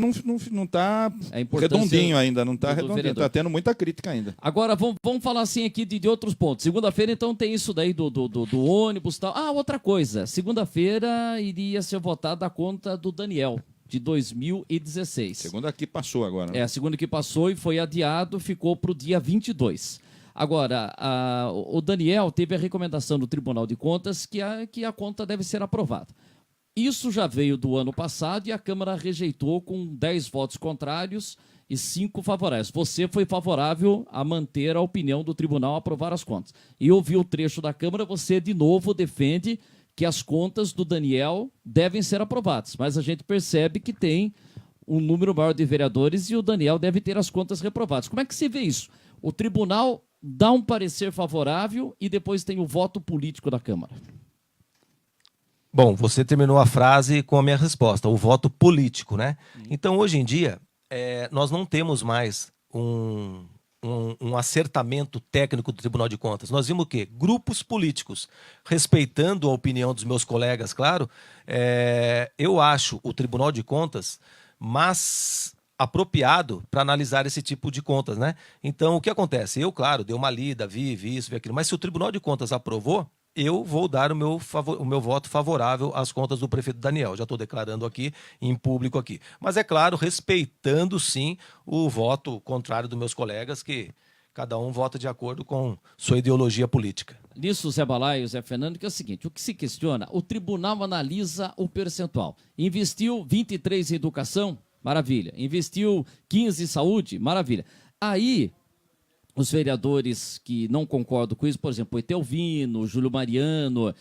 não tá a importância redondinho ainda, não está do redondinho, vereador. está tendo muita crítica ainda. Agora, vamos falar assim aqui de outros pontos. Segunda-feira, então, tem isso daí do ônibus e tal. Ah, outra coisa. Segunda-feira iria ser votada a conta do Daniel, de 2016. Segunda aqui passou agora. Né? A segunda que passou e foi adiado, ficou para o dia 22. Agora, o Daniel teve a recomendação do Tribunal de Contas que a conta deve ser aprovada. Isso já veio do ano passado e a Câmara rejeitou com 10 votos contrários e 5 favoráveis. Você foi favorável a manter a opinião do tribunal a aprovar as contas. E eu vi o trecho da Câmara, você de novo defende que as contas do Daniel devem ser aprovadas. Mas a gente percebe que tem um número maior de vereadores e o Daniel deve ter as contas reprovadas. Como é que se vê isso? O tribunal dá um parecer favorável e depois tem o voto político da Câmara. Bom, você terminou a frase com a minha resposta, o voto político, né? Então, hoje em dia, nós não temos mais um acertamento técnico do Tribunal de Contas. Nós vimos o quê? Grupos políticos. Respeitando a opinião dos meus colegas, claro, eu acho o Tribunal de Contas, mas apropriado para analisar esse tipo de contas, né? Então, o que acontece? Eu, claro, dei uma lida, vi isso, vi aquilo, mas se o Tribunal de Contas aprovou, eu vou dar o meu voto favorável às contas do prefeito Daniel. Já estou declarando aqui, em público aqui. Mas, é claro, respeitando, sim, o voto contrário dos meus colegas, que cada um vota de acordo com sua ideologia política. Nisso, Zé Balai e o Zé Fernando, que é o seguinte, o que se questiona, o tribunal analisa o percentual. Investiu 23 em educação? Maravilha. Investiu 15 em saúde? Maravilha. Aí, os vereadores que não concordam com isso, por exemplo, o Etelvino, o Júlio Mariano,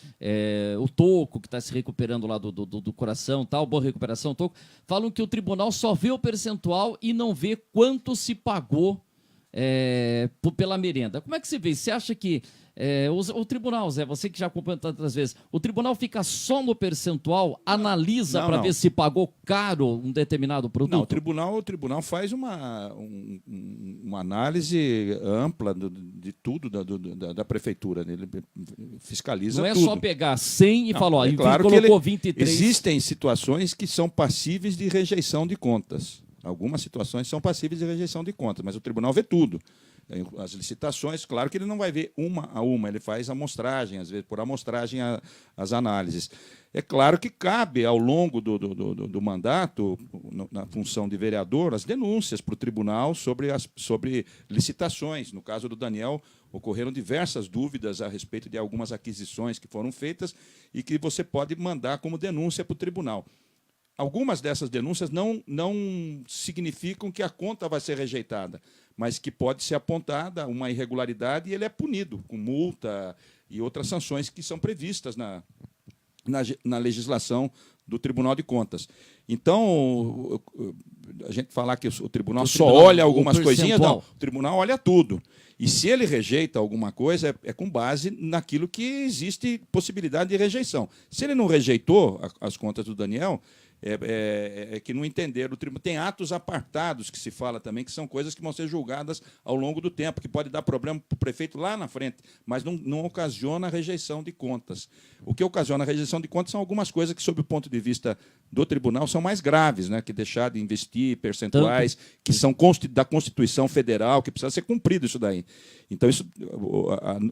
o Toco, que está se recuperando lá do coração, tal, boa recuperação, Toco, falam que o tribunal só vê o percentual e não vê quanto se pagou pela merenda. Como é que você vê? Você acha que o tribunal, Zé, você que já acompanhou tantas vezes, o tribunal fica só no percentual, analisa para ver se pagou caro um determinado produto? Não, o tribunal faz uma análise ampla de tudo da prefeitura. Ele fiscaliza tudo. Não é só pegar 100 e falar, ó, claro colocou 23. Existem situações que são passíveis de rejeição de contas. Algumas situações são passíveis de rejeição de contas, mas o tribunal vê tudo. As licitações, claro que ele não vai ver uma a uma, ele faz amostragem, às vezes por amostragem as análises. É claro que cabe, ao longo do mandato, na função de vereador, as denúncias para o tribunal sobre licitações. No caso do Daniel, ocorreram diversas dúvidas a respeito de algumas aquisições que foram feitas e que você pode mandar como denúncia para o tribunal. Algumas dessas denúncias não significam que a conta vai ser rejeitada, mas que pode ser apontada uma irregularidade e ele é punido com multa e outras sanções que são previstas na legislação do Tribunal de Contas. Então, a gente falar que o tribunal só olha algumas coisinhas, não, o tribunal olha tudo. E se ele rejeita alguma coisa, é com base naquilo que existe possibilidade de rejeição. Se ele não rejeitou as contas do Daniel, que não entenderam o tribunal. Tem atos apartados que se fala também, que são coisas que vão ser julgadas ao longo do tempo, que pode dar problema para o prefeito lá na frente, mas não ocasiona a rejeição de contas. O que ocasiona a rejeição de contas são algumas coisas que, sob o ponto de vista do tribunal, são mais graves, né? Que deixar de investir percentuais que são da Constituição Federal, que precisa ser cumprido isso daí. Então,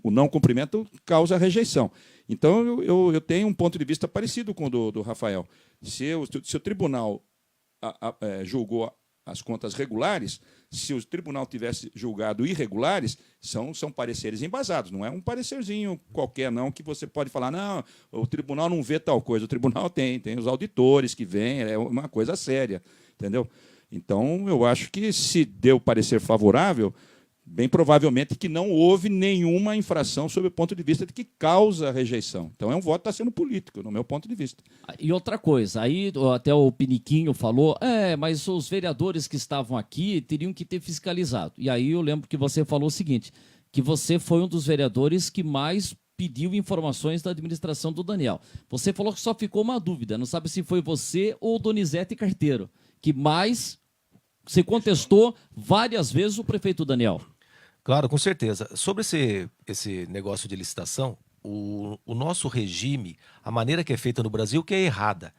o não cumprimento causa rejeição. Então, eu tenho um ponto de vista parecido com o do Rafael. Se o tribunal julgou as contas regulares, se o tribunal tivesse julgado irregulares, são pareceres embasados. Não é um parecerzinho qualquer, não, que você pode falar, não, o tribunal não vê tal coisa. O tribunal tem os auditores que vêm, é uma coisa séria, entendeu? Então, eu acho que se deu parecer favorável, bem provavelmente que não houve nenhuma infração sob o ponto de vista de que causa rejeição. Então, um voto está sendo político, no meu ponto de vista. E outra coisa, aí até o Piniquinho falou, mas os vereadores que estavam aqui teriam que ter fiscalizado. E aí eu lembro que você falou o seguinte, que você foi um dos vereadores que mais pediu informações da administração do Daniel. Você falou que só ficou uma dúvida, não sabe se foi você ou o Donizete Carteiro, que mais se contestou várias vezes o prefeito Daniel. Claro, com certeza. Sobre esse negócio de licitação, o nosso regime, a maneira que é feita no Brasil, que é errada.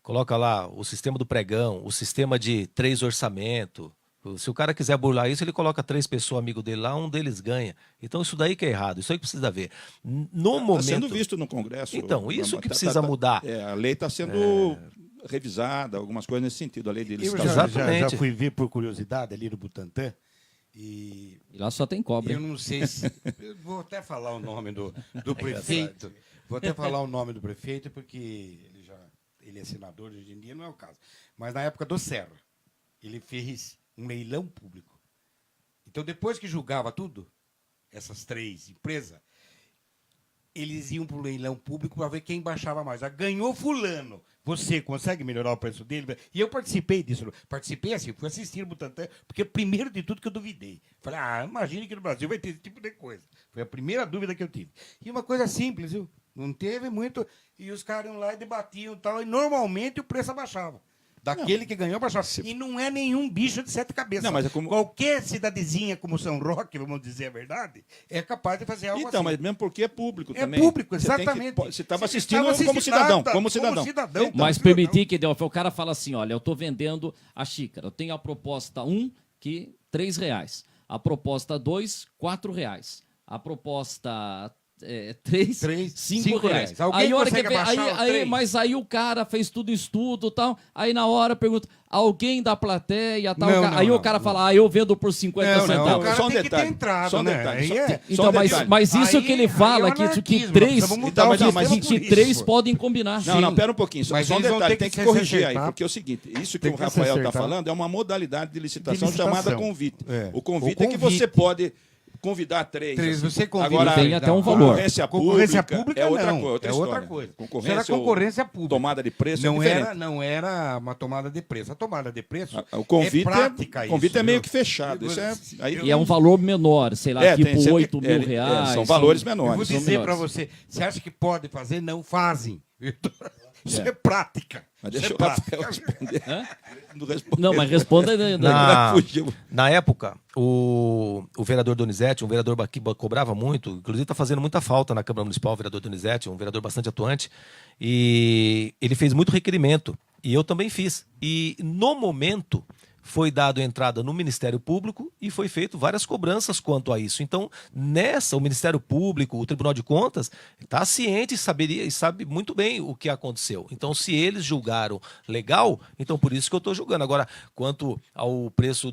Coloca lá o sistema do pregão, o sistema de 3 orçamento. Se o cara quiser burlar isso, ele coloca 3 pessoas amigo dele lá, um deles ganha. Então isso daí que é errado, isso aí que precisa ver. No momento... Está sendo visto no Congresso. Então, isso que precisa mudar. A lei está sendo revisada, algumas coisas nesse sentido, a lei de licitação. Eu já fui ver por curiosidade ali no Butantã. E lá só tem cobra. Eu não sei se... Eu vou até falar o nome do prefeito. Vou até falar o nome do prefeito, porque ele é senador, hoje em dia não é o caso. Mas na época do Serra, ele fez um leilão público. Então, depois que julgava tudo, essas 3 empresas, eles iam para o leilão público para ver quem baixava mais. Ganhou fulano. Você consegue melhorar o preço dele? E eu participei disso. Participei assim, fui assistir o Butantã, porque primeiro de tudo que eu duvidei. Falei, imagine que no Brasil vai ter esse tipo de coisa. Foi a primeira dúvida que eu tive. E uma coisa simples, viu? Não teve muito. E os caras iam lá e debatiam e tal, e normalmente o preço abaixava. Daquele que ganhou para só. E não é nenhum bicho de 7 cabeças. Não, mas é como- Qualquer cidadezinha como São Roque, vamos dizer a verdade, é capaz de fazer algo Então, assim. mas mesmo porque é público É também. público, Você tem que- exatamente. Você estava Você assistindo estava como cidadão. assistindo Como cidadão. cidadão. Mas Cidadão. permitir que o cara fala assim, olha, eu estou vendendo a xícara. Eu tenho a proposta 1, que R$3. A proposta 2, R$4. A proposta 3, Três, R$5. R$5. Alguém Aí, a hora que consegue abaixar o três? mas aí o cara fez tudo estudo e tal. Aí na hora pergunta, alguém da plateia tal. Não, aí não, o cara não. fala, eu vendo por 50 Não, centavos. o cara Só um tem que ter detalhe, entrado, só um né? detalhe, Aí só- é- Então, mas isso Aí- que ele aí fala, é que anarquismo, três, nós vamos mudar Então, o mas não, sistema mas por que isso. três podem combinar. Não, não, pera um pouquinho. Mas Só um eles vão detalhe, ter tem que que se corrigir aí, acertar. porque é o seguinte, isso que Tem o que se Rafael está acertar. falando é uma modalidade de licitação, De licitação. chamada convite. É. O convite O é que convite. você pode convidar três. Três, assim. você convida. Agora, Tem até um valor. Concorrência Concorrência pública é outra não, coisa, outra é outra história. coisa. Concorrência Isso era concorrência ou pública. tomada de preço Não é diferente. não era uma tomada de preço. A tomada de preço O convite, é prática. o convite isso, é meio viu? que fechado. Isso é, aí, E é um valor menor, sei lá, tem tipo sempre- R$8.000. São valores Eu vou menores. são dizer menores. para você, você acha que pode fazer? Não fazem. Isso é prática. Mas Isso deixa é o Rafael prática. responder. Hã? Não respondeu. Não, mas responda. Na, Fugiu. na época, o vereador Donizete, um vereador que cobrava muito, inclusive está fazendo muita falta na Câmara Municipal, o vereador Donizete, um vereador bastante atuante, e ele fez muito requerimento, e eu também fiz. E no momento foi dado entrada no Ministério Público e foi feito várias cobranças quanto a isso. Então, o Ministério Público, o Tribunal de Contas, está ciente e sabe muito bem o que aconteceu. Então, se eles julgaram legal, então por isso que eu estou julgando. Agora, quanto ao preço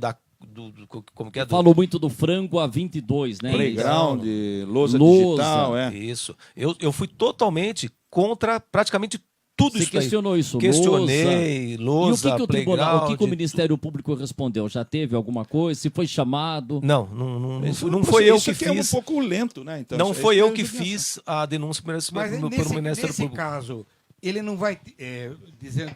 como que é? Falou muito do frango a 22, né? Playground, lousa Lousa. digital, Isso. Eu fui totalmente contra praticamente tudo Você isso daí. questionou isso, Questionei, E o lousa, que o tribunal, o que o playground. Ministério Público respondeu? Já teve alguma coisa? Se foi chamado? Não foi eu que Isso é um fiz. pouco lento, né? Então, Não isso foi é eu que judiação. fiz a denúncia pelo Mas Ministério nesse Público. caso, ele não vai,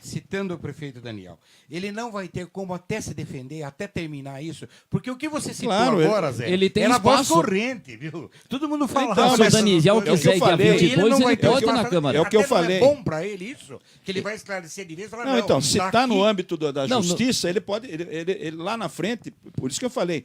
citando o prefeito Daniel, ele não vai ter como até se defender, até terminar isso, porque o que você citou Claro, agora, Zé, ele tem era voz espaço. corrente, viu? Todo mundo fala. Então, Se o mas Daniel é o que eu quiser ir dia falei. 22, ele ter o pode que ir na fazer. Câmara. É o que eu Até não falei. É bom para ele isso, que ele vai esclarecer de vez e falar, Não, então, se está daqui- no âmbito da Não, justiça, ele pode. Ele lá na frente, por isso que eu falei,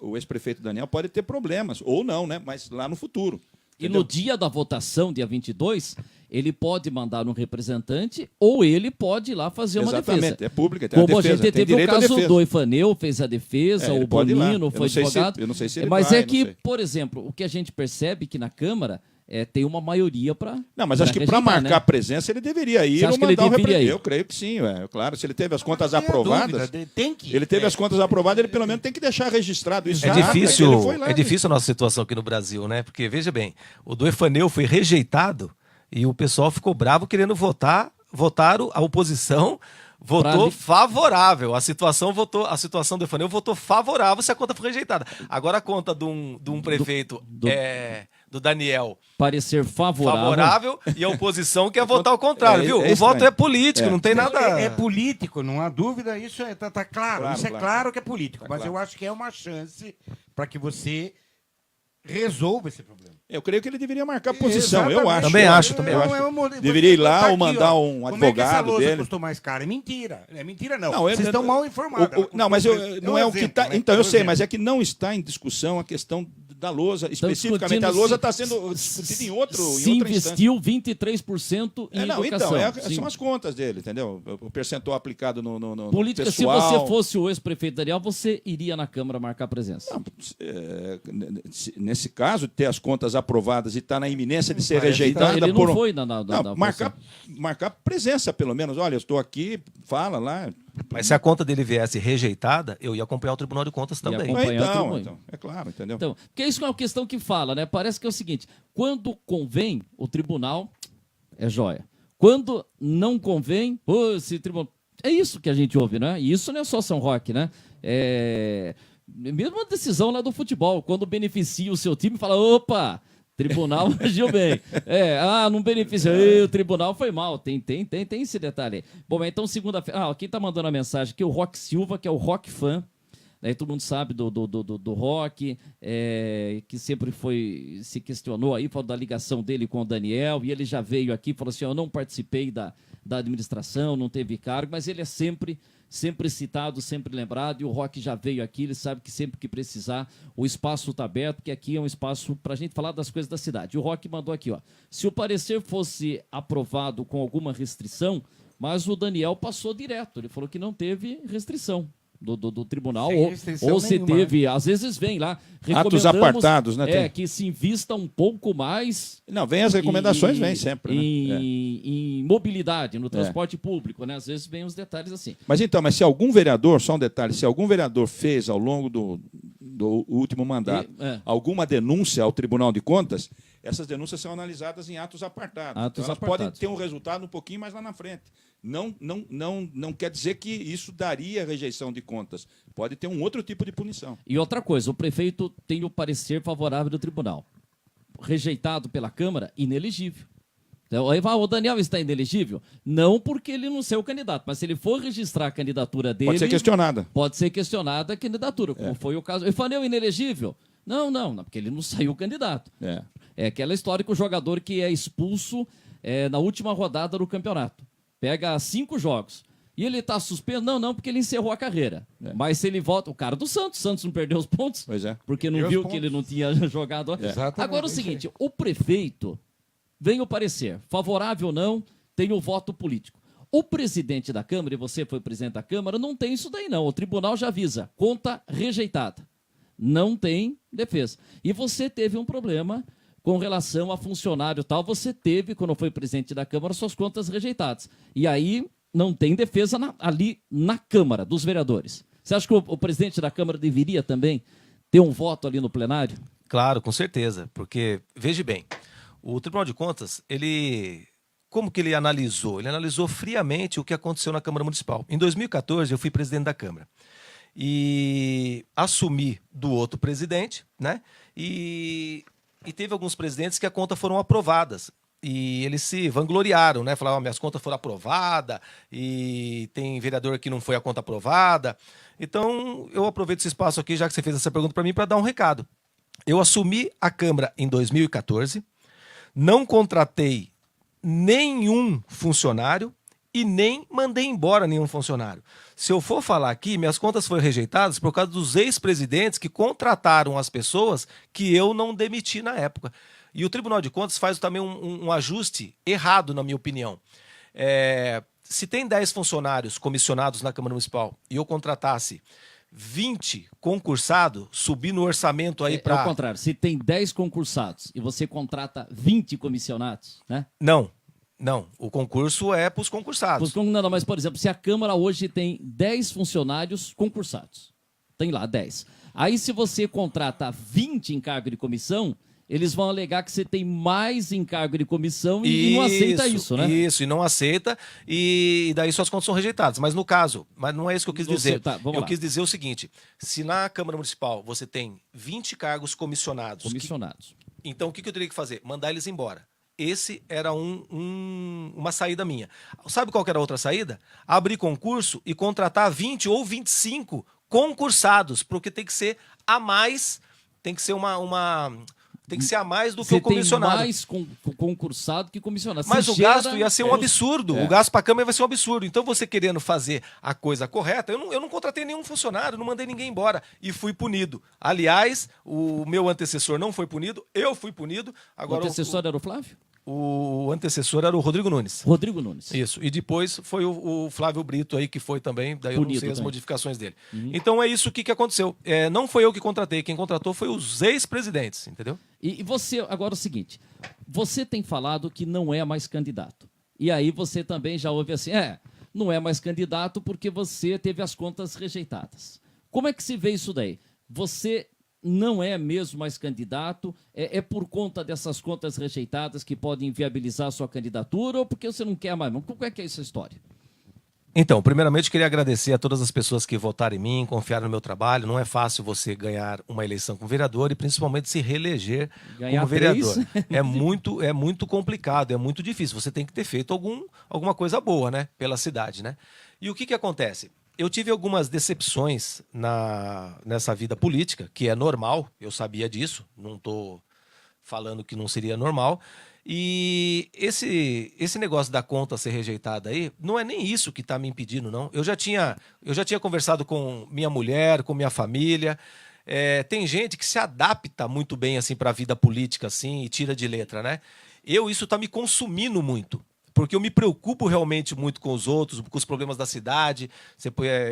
o ex-prefeito Daniel pode ter problemas, ou não, né? Mas lá no futuro. E entendeu? no dia da votação, dia 22, ele pode mandar um representante ou ele pode ir lá fazer uma Exatamente, defesa. é pública, tem a Como defesa, a gente tem teve o direito à caso defesa. do Ifaneu, fez a defesa, Ele o pode ir lá. Bonino Eu foi não sei se- advogado. eu não sei se ele Mas vai, é não que, sei. por exemplo, o que a gente percebe que na Câmara tem uma maioria para. Não, mas acho que para marcar a presença ele deveria ir Você acha ou que ele mandar um deveria representante. ir? Eu creio que sim, claro. Se ele teve as contas Não tenha aprovadas, dúvida, tem que ir. ele teve as contas aprovadas, ele pelo menos tem que deixar registrado isso. É já, que ele foi lá, é difícil a nossa situação aqui no Brasil, né? Porque, veja bem, o do Efaneu foi rejeitado e o pessoal ficou bravo querendo votaram, a oposição votou favorável. A situação do Efaneu votou favorável se a conta for rejeitada. Agora a conta de um prefeito do Daniel parecer favorável e a oposição quer votar ao contrário, viu? é O voto estranho. é político, não tem nada... É político, não há dúvida, isso tá claro. Claro, Isso é claro. claro que é político, Tá mas claro. eu acho que é uma chance para que você resolva esse problema. Eu creio que ele deveria marcar posição, eu Exatamente. acho. Também acho, É, também é, acho. é um modelo- Deveria ir lá tá ou aqui, mandar ó. um Como é que essa advogado lousa dele? custou mais caro? É mentira. É mentira, não. Não, Vocês estão mal informados. Ela Não, mas custou- não é o que exemplo, está. né? Então, É eu um sei, exemplo. mas é que não está em discussão a questão da lousa. Especificamente, a discutindo lousa se- está sendo discutida em outra Se instância. investiu 23% em Não, educação. então, Sim. são as contas dele, entendeu? O percentual aplicado no Política, pessoal. se você fosse o ex-prefeito Daniel, você iria na Câmara marcar presença. Nesse caso, ter as contas aprovadas e estar na iminência de ser Parece que rejeitada ele não por... foi na Não, marcar presença, pelo menos. Olha, eu estou aqui, fala lá. Mas se a conta dele viesse rejeitada, eu ia acompanhar o Tribunal de Contas também. acompanhar o tribunal. Então, é claro, entendeu? Então, porque isso é uma questão que fala, né? Parece que é o seguinte: quando convém, o tribunal é joia. Quando não convém, esse tribunal. É isso que a gente ouve, né? E isso não é só São Roque, né? Mesmo a decisão lá do futebol, quando beneficia o seu time, fala: opa, tribunal agiu bem. Não beneficia. O tribunal foi mal. Tem esse detalhe aí. Bom, então segunda-feira. Quem tá mandando a mensagem aqui é o Roque Silva, que é o Rock Fã. Aí todo mundo sabe do Rock, que sempre se questionou aí, falou da ligação dele com o Daniel, e ele já veio aqui e falou assim: eu não participei da da administração, não teve cargo, mas ele é sempre citado, sempre lembrado, e o Roque já veio aqui, ele sabe que sempre que precisar, o espaço está aberto, que aqui é um espaço para a gente falar das coisas da cidade. O Roque mandou aqui, ó, se o parecer fosse aprovado com alguma restrição, mas o Daniel passou direto, ele falou que não teve restrição do tribunal, ou se teve, às vezes vem lá, atos apartados, né? Que se invista um pouco mais. Não, vem as recomendações, vem sempre. Em mobilidade, no transporte público, né? Às vezes vem os detalhes assim. Mas se algum vereador, só um detalhe, se algum vereador fez ao longo do último mandato alguma denúncia ao Tribunal de Contas, essas denúncias são analisadas em atos apartados. Elas podem ter um resultado um pouquinho mais lá na frente. Não quer dizer que isso daria rejeição de contas. Pode ter um outro tipo de punição. E outra coisa, o prefeito tem o parecer favorável do tribunal. Rejeitado pela Câmara, inelegível. Então, o Daniel está inelegível? Não porque ele não ser o candidato, mas se ele for registrar a candidatura dele... Pode ser questionada. Pode ser questionada a candidatura, como foi o caso. Eu falei, inelegível? Não, porque ele não saiu candidato. É aquela história que o jogador que é expulso na última rodada do campeonato. Pega 5 jogos. E ele está suspenso? Não, porque ele encerrou a carreira. Mas se ele volta... O cara do Santos não perdeu os pontos? Pois é. Porque não viu que ele não tinha jogado. Agora, o seguinte, o prefeito vem o parecer, favorável ou não, tem o voto político. O presidente da Câmara, e você foi presidente da Câmara, não tem isso daí não. O tribunal já avisa, conta rejeitada. Não tem defesa. E você teve um problema com relação a funcionário tal, você teve, quando foi presidente da Câmara, suas contas rejeitadas. E aí não tem defesa ali na Câmara, dos vereadores. Você acha que o presidente da Câmara deveria também ter um voto ali no plenário? Claro, com certeza, porque, veja bem, o Tribunal de Contas, como que ele analisou? Ele analisou friamente o que aconteceu na Câmara Municipal. Em 2014, eu fui presidente da Câmara. E assumi do outro presidente, né? E teve alguns presidentes que a conta foram aprovadas. E eles se vangloriaram, né? Falaram, minhas contas foram aprovadas e tem vereador que não foi a conta aprovada. Então, eu aproveito esse espaço aqui, já que você fez essa pergunta para mim, para dar um recado. Eu assumi a Câmara em 2014, não contratei nenhum funcionário e nem mandei embora nenhum funcionário. Se eu for falar aqui, minhas contas foram rejeitadas por causa dos ex-presidentes que contrataram as pessoas que eu não demiti na época. E o Tribunal de Contas faz também um ajuste errado, na minha opinião. Se tem 10 funcionários comissionados na Câmara Municipal e eu contratasse 20 concursados, subir no orçamento aí para... É o contrário, se tem 10 concursados e você contrata 20 comissionados, né? Não, o concurso é para os concursados. Não, mas, por exemplo, se a Câmara hoje tem 10 funcionários concursados, tem lá 10. Aí, se você contrata 20 em cargo de comissão, eles vão alegar que você tem mais em cargo de comissão e não aceita isso, né? Isso, e não aceita, e daí suas contas são rejeitadas. Mas no caso, não é isso que eu quis dizer. Quis dizer o seguinte, se na Câmara Municipal você tem 20 cargos comissionados. Então, o que eu teria que fazer? Mandar eles embora. Esse era uma saída minha. Sabe qual que era a outra saída? Abrir concurso e contratar 20 ou 25 concursados, porque tem que ser a mais, tem que ser tem que ser a mais do que o comissionado. Tem mais concursado que comissionado. Mas o gasto ia ser um absurdo. O gasto para a Câmara vai ser um absurdo. Então, você querendo fazer a coisa correta, eu não contratei nenhum funcionário, não mandei ninguém embora. E fui punido. Aliás, o meu antecessor não foi punido, eu fui punido. Agora, o antecessor era o Flávio? O antecessor era o Rodrigo Nunes. Rodrigo Nunes. Isso. E depois foi o Flávio Brito aí, que foi também, daí eu não sei as modificações dele. Então é isso que aconteceu. Não foi eu que contratei, quem contratou foi os ex-presidentes, entendeu? E você, agora o seguinte, você tem falado que não é mais candidato. E aí você também já ouve assim, não é mais candidato porque você teve as contas rejeitadas. Como é que se vê isso daí? Você não é mesmo mais candidato? É por conta dessas contas rejeitadas que podem inviabilizar a sua candidatura ou porque você não quer mais? Como é que é essa história? Então, primeiramente, queria agradecer a todas as pessoas que votaram em mim, confiaram no meu trabalho. Não é fácil você ganhar uma eleição como vereador e principalmente se reeleger como vereador. É muito complicado, é muito difícil. Você tem que ter feito alguma coisa boa, né, pela cidade, né? E o que acontece? Eu tive algumas decepções nessa vida política, que é normal, eu sabia disso, não estou falando que não seria normal. E esse negócio da conta ser rejeitada aí, não é nem isso que está me impedindo, não. Eu já tinha conversado com minha mulher, com minha família. Tem gente que se adapta muito bem assim para a vida política assim, e tira de letra, né? Isso está me consumindo muito. Porque eu me preocupo realmente muito com os outros, com os problemas da cidade.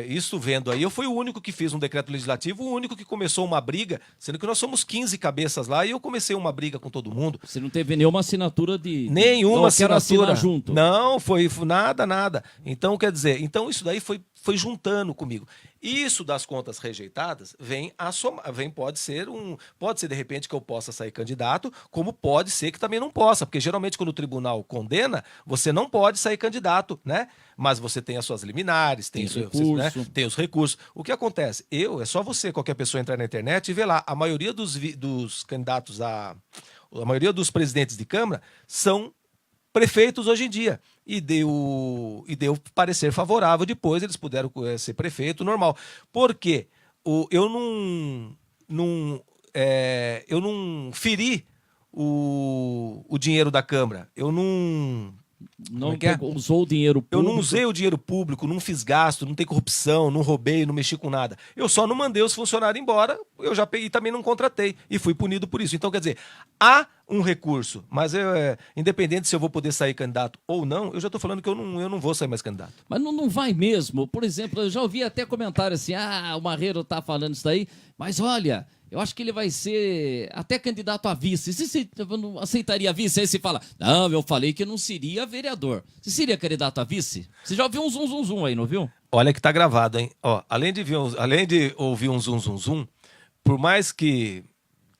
Isso vendo aí, eu fui o único que fiz um decreto legislativo, o único que começou uma briga, sendo que nós somos 15 cabeças lá e eu comecei uma briga com todo mundo. Você não teve nenhuma assinatura de... Nenhuma assinatura. Assinar junto. Não, foi nada. Então, quer dizer, isso daí foi juntando comigo. Isso das contas rejeitadas pode ser de repente que eu possa sair candidato, como pode ser que também não possa, porque geralmente quando o tribunal condena, você não pode sair candidato, né? Mas você tem as suas limares, tem os recursos. O que acontece? É só qualquer pessoa entrar na internet e ver lá, a maioria dos candidatos a maioria dos presidentes de Câmara são prefeitos hoje em dia. E deu parecer favorável depois, eles puderam ser prefeito normal. Por quê? Eu não feri o dinheiro da Câmara. Eu não usou o dinheiro público. Eu não usei o dinheiro público, não fiz gasto, não tem corrupção, não roubei, não mexi com nada. Eu só não mandei os funcionários embora, eu já peguei e também não contratei. E fui punido por isso. Então, quer dizer, há um recurso, mas independente se eu vou poder sair candidato ou não, eu já estou falando que eu não vou sair mais candidato. Mas não vai mesmo. Por exemplo, eu já ouvi até comentário assim, o Marreiro está falando isso daí, mas olha... Eu acho que ele vai ser até candidato a vice. Você não aceitaria vice? Aí você fala, não, eu falei que não seria vereador. Você seria candidato a vice? Você já ouviu um zum, zum, zum aí, não viu? Olha que tá gravado, hein? Ó, além de ouvir um zum, zum, zum, por mais que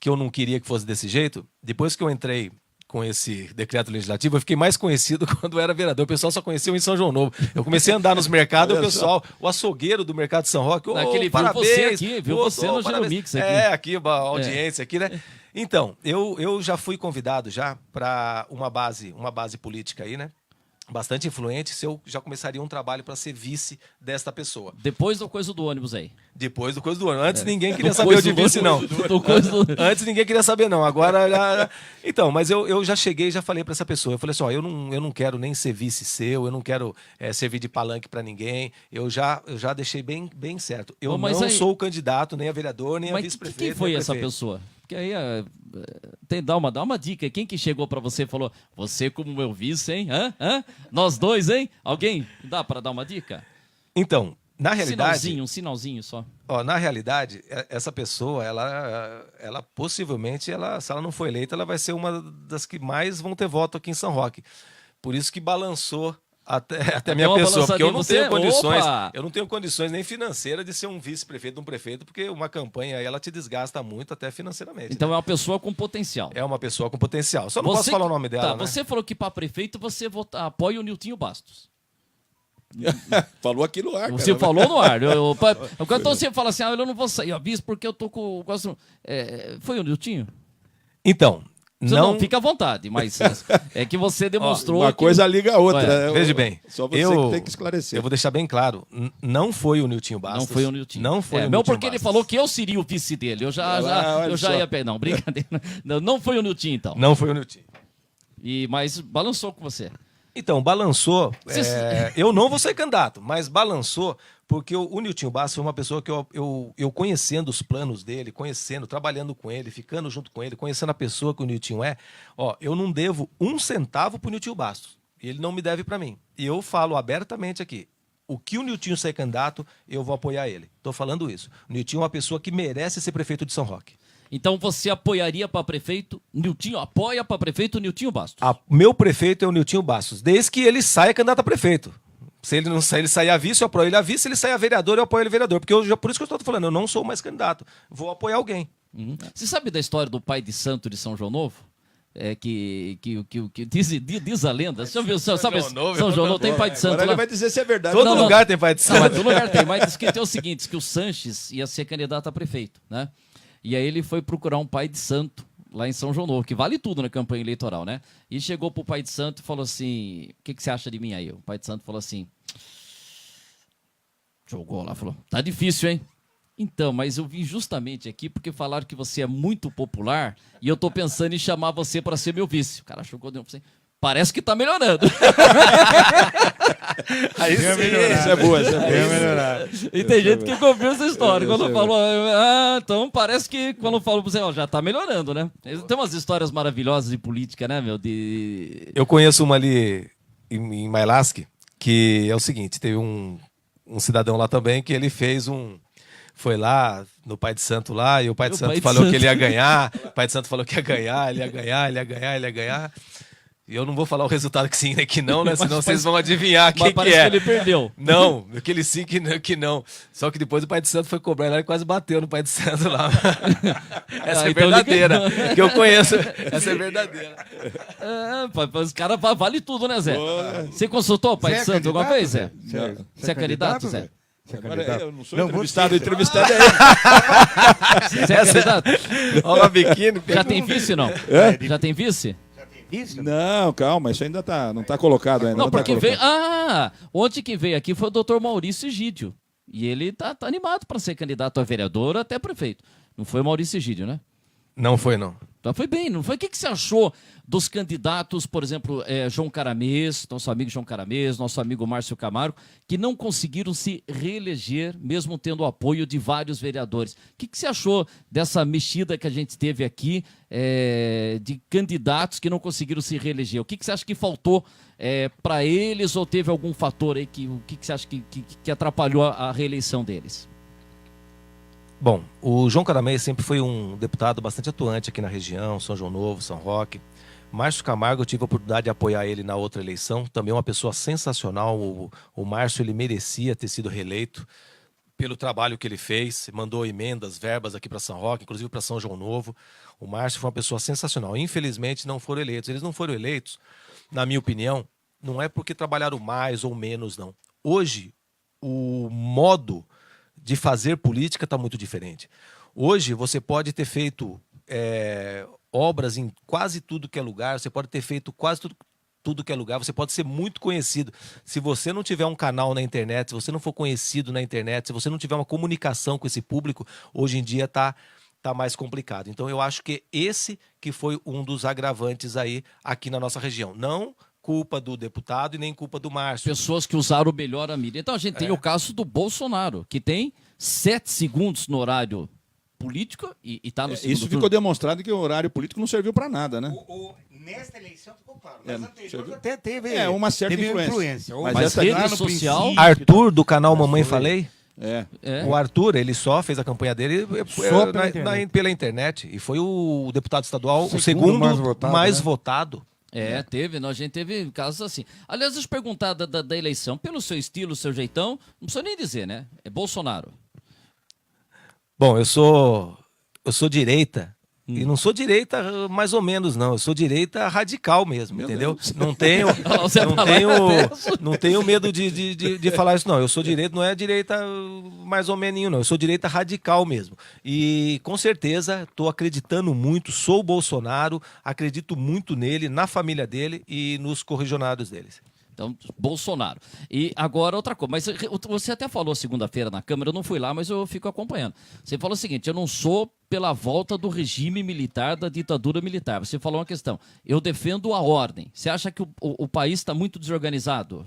eu não queria que fosse desse jeito, depois que eu entrei com esse decreto legislativo, eu fiquei mais conhecido quando eu era vereador. O pessoal só conhecia eu em São João Novo. Eu comecei a andar nos mercados, o açougueiro do mercado de São Roque, parabéns. Viu você no Giro Mix aqui. Aqui, a audiência aqui, né? Então, eu já fui convidado já para uma base política aí, né? Bastante influente, se eu já começaria um trabalho para ser vice desta pessoa. Depois do coisa do ônibus aí. Depois do coisa do ônibus. Antes ninguém queria saber de vice, não. Antes ninguém queria saber, não. Agora... Então, mas eu já cheguei e já falei para essa pessoa. Eu falei assim, eu não quero nem ser vice seu, eu não quero servir de palanque para ninguém. Eu já deixei bem certo. Eu não sou o candidato, nem a vereador, nem a vice-prefeito. Quem foi essa pessoa? Porque aí dá uma dica. Quem que chegou para você e falou, você como meu vice, hein? Nós dois, hein? Alguém dá para dar uma dica? Então, na realidade... Um sinalzinho só. Na realidade, essa pessoa, ela possivelmente, se ela não for eleita, ela vai ser uma das que mais vão ter voto aqui em São Roque. Por isso que balançou até a minha pessoa, porque eu não tenho condições nem financeiras de ser um vice-prefeito de um prefeito, porque uma campanha aí ela te desgasta muito até financeiramente. Então né? É uma pessoa com potencial. É uma pessoa com potencial. Só não posso falar o nome dela, né? Você falou que para prefeito você apoia o Niltinho Bastos. Falou aqui no ar. Você falou no ar. Quando você fala assim, eu não vou sair a vice porque eu tô com... Foi o Niltinho? Então... Não, fica à vontade, mas é que você demonstrou. Uma coisa liga a outra. Veja bem. Só você que tem que esclarecer. Eu vou deixar bem claro. Não foi o Niltinho Bastos. Não foi o Niltinho. Não foi o Niltinho. Não, porque ele falou que eu seria o vice dele. Eu já ia pegar. Não, brincadeira. Não foi o Niltinho, então. Não foi o Niltinho. Mas balançou com você. Então, balançou. Eu não vou ser candidato, mas balançou porque o Niltinho Bastos foi uma pessoa que eu conhecendo os planos dele, trabalhando com ele, ficando junto com ele, conhecendo a pessoa que o Niltinho é, eu não devo um centavo pro Niltinho Bastos. E ele não me deve para mim. E eu falo abertamente aqui. O que o Niltinho sair candidato, eu vou apoiar ele. Estou falando isso. O Niltinho é uma pessoa que merece ser prefeito de São Roque. Então você apoiaria para prefeito, apoia para prefeito o Niltinho Bastos? Meu prefeito é o Niltinho Bastos, desde que ele saia candidato a prefeito. Se ele não sair, ele sair a vice, eu apoio ele a vice. Se ele sair a vereador, eu apoio ele a vereador. Por isso que eu estou falando, eu não sou mais candidato. Vou apoiar alguém. Você sabe da história do pai de santo de São João Novo? Que diz a lenda. Você viu, sabe, São João Novo tem pai de santo. Agora lá. ele vai dizer se é verdade. Todo lugar tem pai de santo. Não, mas todo lugar tem. Mas diz que tem o seguinte, que o Sanches ia ser candidato a prefeito, né? E aí ele foi procurar um pai de santo lá em São João Novo, que vale tudo na campanha eleitoral, né? E chegou pro pai de santo e falou assim, o que você acha de mim aí? O pai de santo falou assim, jogou lá, falou, tá difícil, hein? Então, mas eu vim justamente aqui porque falaram que você é muito popular e eu tô pensando em chamar você para ser meu vice. O cara achou que eu dei um... Parece que tá melhorando. Aí sim, Isso é boa, isso é boa. melhorar. E tem gente que confia essa história. Quando falou, então parece que quando eu falo pra você, ó, já tá melhorando, né? Tem umas histórias maravilhosas de política, né, meu? Eu conheço uma ali em Mailasque, que é o seguinte, teve um cidadão lá também que ele fez foi lá no Pai de Santo lá, e o Pai de Santo falou que ele ia ganhar, o Pai de Santo falou que ia ganhar, ele ia ganhar, ele ia ganhar, ele ia ganhar. E eu não vou falar o resultado que sim, nem que não, né? Senão vocês vão adivinhar quem que é. Que ele perdeu. Não, aquele sim que não. Só que depois o Pai de Santo foi cobrar lá e quase bateu no Pai de Santo lá. Essa é então verdadeira, que eu conheço. Essa é verdadeira. Os caras valem tudo, né, Zé? Você consultou o Pai de Santo alguma vez, Zé? Você é candidato, Zé? Agora eu não sou Não, entrevistado, o você- entrevistado é ele. Você é candidato? Olha a biquíni. Já tem vice, não? Já tem vice? Isso? Não, calma, isso ainda não tá colocado ainda. Não, tá porque veio. colocado. Ontem que veio aqui foi o doutor Maurício Egídio. E ele tá animado para ser candidato a vereador até prefeito. Não foi o Maurício Egídio, né? Não foi, não. Então foi bem, não foi? O que você achou dos candidatos, por exemplo, João Caramês, nosso amigo João Caramês, nosso amigo Márcio Camargo, que não conseguiram se reeleger, mesmo tendo o apoio de vários vereadores? O que você achou dessa mexida que a gente teve aqui de candidatos que não conseguiram se reeleger? O que você acha que faltou para eles ou teve algum fator aí que você acha que atrapalhou a reeleição deles? Bom, o João Caramês sempre foi um deputado bastante atuante aqui na região, São João Novo, São Roque. Márcio Camargo, eu tive a oportunidade de apoiar ele na outra eleição, também uma pessoa sensacional. O Márcio, ele merecia ter sido reeleito pelo trabalho que ele fez, mandou emendas, verbas aqui para São Roque, inclusive para São João Novo. O Márcio foi uma pessoa sensacional. Infelizmente, não foram eleitos. Eles não foram eleitos, na minha opinião, não é porque trabalharam mais ou menos, não. Hoje, o modo de fazer política está muito diferente. Hoje você pode ter feito obras em quase tudo que é lugar, você pode ter feito quase tudo que é lugar, você pode ser muito conhecido. Se você não tiver um canal na internet, se você não for conhecido na internet, se você não tiver uma comunicação com esse público, hoje em dia tá mais complicado. Então eu acho que esse que foi um dos agravantes aí aqui na nossa região. Não culpa do deputado e nem culpa do Márcio. Pessoas que usaram melhor a mídia. Então a gente tem o caso do Bolsonaro, que tem 7 segundos no horário político e tá no segundo Isso turno. ficou demonstrado que o horário político não serviu para nada, né? Nesta eleição ficou claro. É, Nas anteriores serviu? até teve Uma certa teve influência. Mas Mas essa rede lá no social... princípio- Arthur, do canal Mamãe Falei, É. o Arthur, ele só fez a campanha dele Só pela internet. pela internet. E foi o deputado estadual, o Segundo segundo mais votado, né? Teve, a gente teve casos assim. Aliás, deixa eu perguntar da eleição, pelo seu estilo, seu jeitão, não precisa nem dizer, né? É Bolsonaro. Bom, eu sou direita. E não sou direita mais ou menos, não. Eu sou direita radical mesmo, entendeu? Não tenho, Você não tenho medo de falar isso, não. Eu sou direita, não é direita mais ou menos, não. Eu sou direita radical mesmo. E com certeza estou acreditando muito, sou o Bolsonaro, acredito muito nele, na família dele e nos correligionários deles. Então, Bolsonaro. E agora outra coisa, mas você até falou segunda-feira na Câmara, eu não fui lá, mas eu fico acompanhando. Você falou o seguinte, eu não sou pela volta do regime militar, da ditadura militar. Você falou uma questão, eu defendo a ordem. Você acha que o país está muito desorganizado?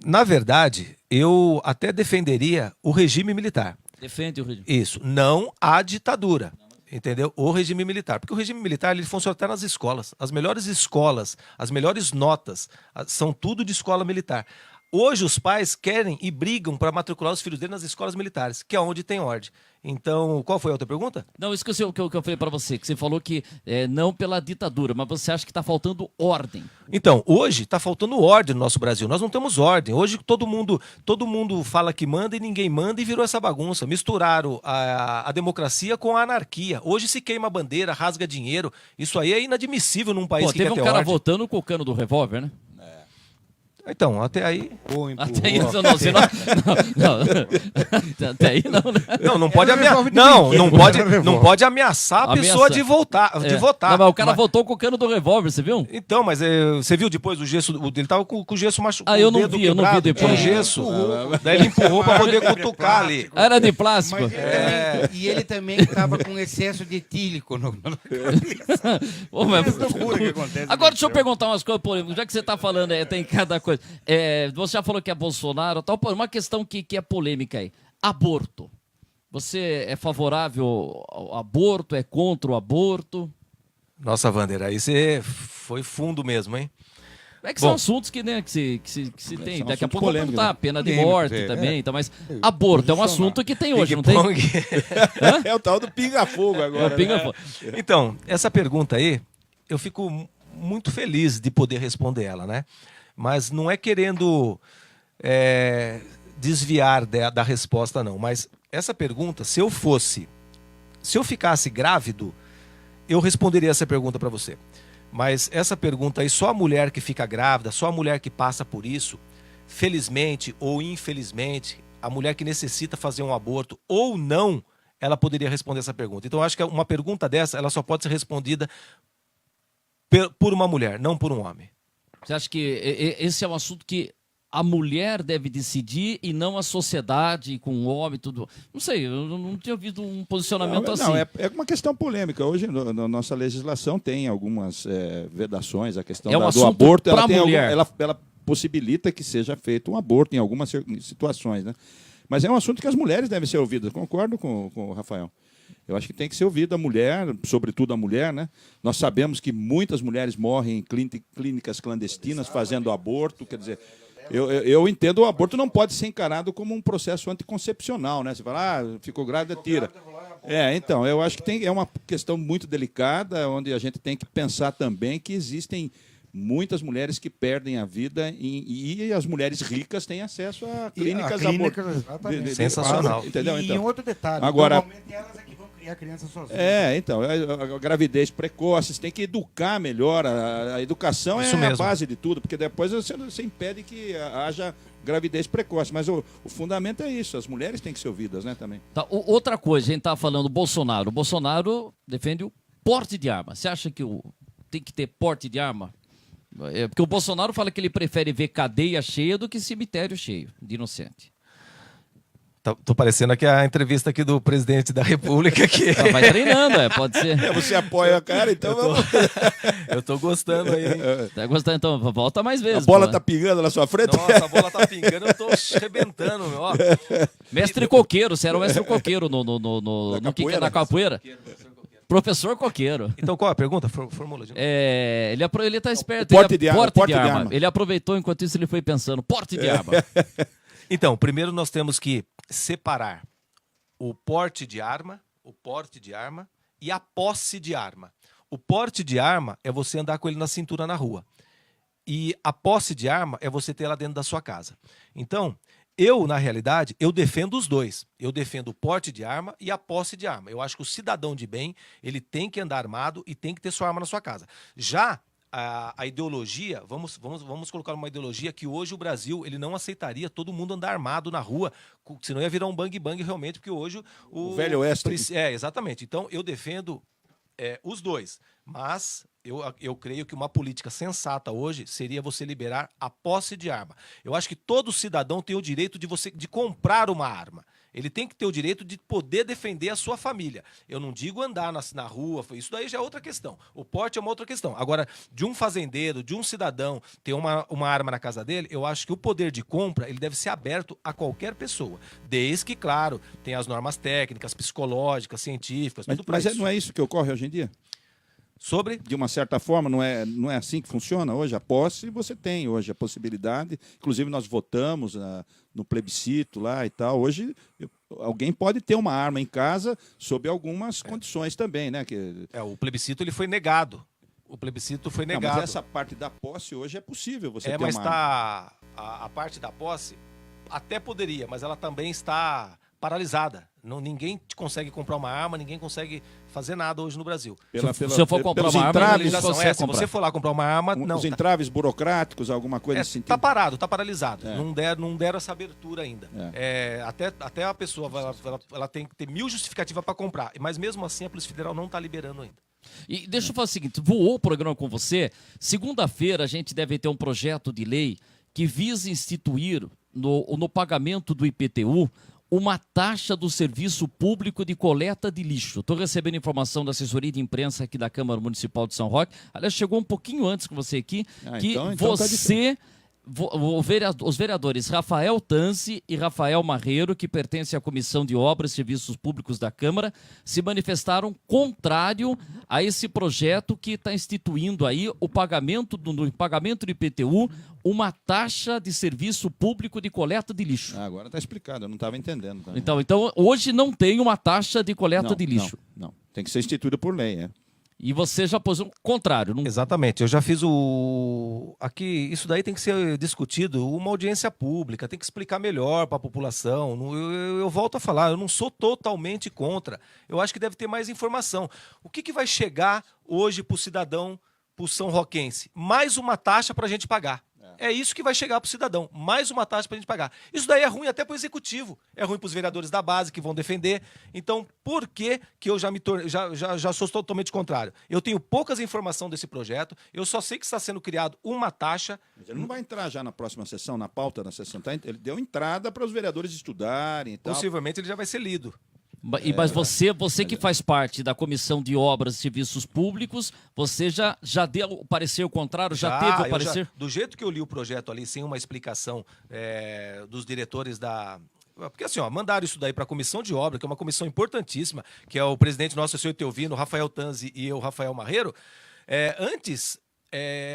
Na verdade, eu até defenderia o regime militar. Defende o regime. Isso, não a ditadura. Entendeu? O regime militar. Porque o regime militar ele funciona até nas escolas. As melhores escolas, as melhores notas, são tudo de escola militar. Hoje os pais querem e brigam para matricular os filhos deles nas escolas militares, que é onde tem ordem. Então, qual foi a outra pergunta? Não, isso que eu falei para você, que você falou que não pela ditadura, mas você acha que está faltando ordem. Então, hoje está faltando ordem no nosso Brasil. Nós não temos ordem. Hoje todo mundo fala que manda e ninguém manda e virou essa bagunça. Misturaram a democracia com a anarquia. Hoje se queima a bandeira, rasga dinheiro. Isso aí é inadmissível num país que quer teve um ter cara ordem. votando com o cano do revólver, né? Então, até aí... Ou Até aí, empurrou. não, não. Até aí não, né? Não pode ameaçar. resolve de Não, brinquedo, não pode ameaçar a pessoa Ameaçar. de votar. De votar. Não, mas o cara votou com o cano do revólver, você viu? Então, mas você viu depois o gesso? Ele tava com o gesso machucado. Ah, eu não vi depois. O gesso. Daí ele empurrou pra poder cutucar ali. Era de plástico. Mas ele também estava com excesso de etílico no Ô, mas- loucura que acontece. Agora deixa eu perguntar umas coisas polêmicas. Já que você está falando, tem cada coisa. Você já falou que é Bolsonaro, tal, pô, uma questão que é polêmica aí. Aborto. Você é favorável ao aborto? É contra o aborto? Nossa, Wander, aí você foi fundo mesmo, hein? É que são Bom. assuntos que, né, que se tem. São Daqui a assuntos pouco polêmicos, tá né? pena de Polêmicos, morte também. é. Então, mas aborto é um assunto que tem hoje, não tem? Ping-pong. É o tal do pinga-fogo agora. Pinga- né? Então, essa pergunta aí, eu fico muito feliz de poder responder ela, né? Mas não é querendo desviar da resposta, não. Mas essa pergunta, se eu ficasse grávido, eu responderia essa pergunta para você. Mas essa pergunta aí, só a mulher que fica grávida, só a mulher que passa por isso, felizmente ou infelizmente, a mulher que necessita fazer um aborto ou não, ela poderia responder essa pergunta. Então, eu acho que uma pergunta dessa, ela só pode ser respondida por uma mulher, não por um homem. Você acha que esse é um assunto que a mulher deve decidir e não a sociedade com o homem e tudo? Não sei, eu não tinha ouvido um posicionamento assim. Não, é uma questão polêmica. Hoje, na nossa legislação, tem algumas vedações. A questão É um do assunto aborto, pra mulher. ela possibilita que seja feito um aborto em algumas situações, né? Mas é um assunto que as mulheres devem ser ouvidas. Concordo com o Rafael. Eu acho que tem que ser ouvida a mulher, sobretudo a mulher, né? Nós sabemos que muitas mulheres morrem em clínicas clandestinas fazendo aborto, quer dizer... Eu entendo, o aborto não pode ser encarado como um processo anticoncepcional, né? Você fala, ficou grávida, tira. Então, eu acho que é uma questão muito delicada, onde a gente tem que pensar também que existem muitas mulheres que perdem a vida e as mulheres ricas têm acesso a clínicas exatamente. Sensacional. Entendeu? E Então, outro detalhe, agora- normalmente elas é que vão criar a criança sozinhas. então, a gravidez precoce, você tem que educar melhor. A educação Isso é mesmo. a base de tudo, porque depois você impede que haja gravidez precoce. Mas o fundamento é isso, as mulheres têm que ser ouvidas, né, também. Tá, outra coisa, a gente tá falando do Bolsonaro. O Bolsonaro defende o porte de arma. Você acha que tem que ter porte de arma? Porque o Bolsonaro fala que ele prefere ver cadeia cheia do que cemitério cheio de inocente. Tô parecendo aqui a entrevista aqui do presidente da República que Vai treinando, pode ser. Você apoia a cara, então vamos. eu tô gostando aí. Hein? Tá gostando, então volta mais A vezes. bola pô. tá pingando na sua frente. Nossa, a bola tá pingando, eu tô arrebentando, meu. Ó. Mestre Coqueiro, você era o mestre Coqueiro no que é na capoeira? Professor Coqueiro. Então, qual é a pergunta? Formula de novo. Ele tá esperto. O porte ele, de arma, porte porte de de arma. arma. Ele aproveitou, enquanto isso ele foi pensando, porte de arma. Então, primeiro nós temos que separar o porte de arma e a posse de arma. O porte de arma é você andar com ele na cintura na rua. E a posse de arma é você ter ela dentro da sua casa. Então, na realidade, eu defendo os dois. Eu defendo o porte de arma e a posse de arma. Eu acho que o cidadão de bem, ele tem que andar armado e tem que ter sua arma na sua casa. Já a ideologia, vamos colocar uma ideologia que hoje o Brasil ele não aceitaria todo mundo andar armado na rua, senão ia virar um bang-bang realmente, porque hoje O Velho Oeste. Exatamente. Então, eu defendo os dois, mas eu creio que uma política sensata hoje seria você liberar a posse de arma. Eu acho que todo cidadão tem o direito de comprar uma arma. Ele tem que ter o direito de poder defender a sua família. Eu não digo andar na rua, isso daí já é outra questão. O porte é uma outra questão. Agora, de um fazendeiro, de um cidadão ter uma arma na casa dele, eu acho que o poder de compra ele deve ser aberto a qualquer pessoa. Desde que, claro, tem as normas técnicas, psicológicas, científicas, tudo para Mas isso. não é isso que ocorre hoje em dia? Sobre? De uma certa forma, não é assim que funciona hoje? A posse, você tem hoje a possibilidade. Inclusive, nós votamos no plebiscito lá e tal. Hoje, alguém pode ter uma arma em casa sob algumas condições também, né? O plebiscito ele foi negado. O plebiscito foi Não, negado. mas essa parte da posse hoje é possível você ter mas uma arma. a parte da posse até poderia, mas ela também está paralisada. Não, ninguém consegue comprar uma arma, ninguém consegue fazer nada hoje no Brasil. Se eu for comprar pelos uma arma, entraves, eles Legislação conseguem é, se comprar. você for lá comprar uma arma, não. os entraves burocráticos, alguma coisa nesse sentido. Tá parado, tá paralisado. É. Não deram essa abertura ainda. Até a pessoa ela tem que ter 1000 justificativas para comprar. Mas mesmo assim a Polícia Federal não está liberando ainda. E deixa eu falar o seguinte, voou o programa com você, segunda-feira a gente deve ter um projeto de lei que visa instituir no pagamento do IPTU uma taxa do serviço público de coleta de lixo. Estou recebendo informação da assessoria de imprensa aqui da Câmara Municipal de São Roque. Aliás, chegou um pouquinho antes com você aqui, que então você... Os vereadores Rafael Tanzi e Rafael Marreiro, que pertencem à Comissão de Obras e Serviços Públicos da Câmara, se manifestaram contrário a esse projeto que está instituindo aí o pagamento no pagamento do IPTU, uma taxa de serviço público de coleta de lixo. Agora está explicado, eu não estava entendendo. Tá? Então, hoje não tem uma taxa de coleta de lixo. Não, tem que ser instituído por lei, E você já pôs um contrário. Não... Exatamente, eu já fiz aqui, isso daí tem que ser discutido, uma audiência pública, tem que explicar melhor para a população. Eu volto a falar, eu não sou totalmente contra. Eu acho que deve ter mais informação. O que vai chegar hoje para o cidadão, para o São Roquense? Mais uma taxa para a gente pagar. É isso que vai chegar para o cidadão, mais uma taxa para a gente pagar. Isso daí é ruim até para o executivo, é ruim para os vereadores da base que vão defender. Então, por que eu já sou totalmente contrário? Eu tenho poucas informações desse projeto, eu só sei que está sendo criado uma taxa. Mas ele não vai entrar já na próxima sessão, na pauta da sessão. Tá? Ele deu entrada para os vereadores estudarem e tal. Possivelmente ele já vai ser lido. Mas você que faz parte da Comissão de Obras e Serviços Públicos, você já deu o parecer contrário? Já teve o parecer? Do jeito que eu li o projeto ali, sem uma explicação dos diretores da... Porque assim, mandaram isso daí para a Comissão de Obra, que é uma comissão importantíssima, que é o presidente nosso, o senhor Teovino, Rafael Tanzi e eu, Rafael Marreiro. Antes...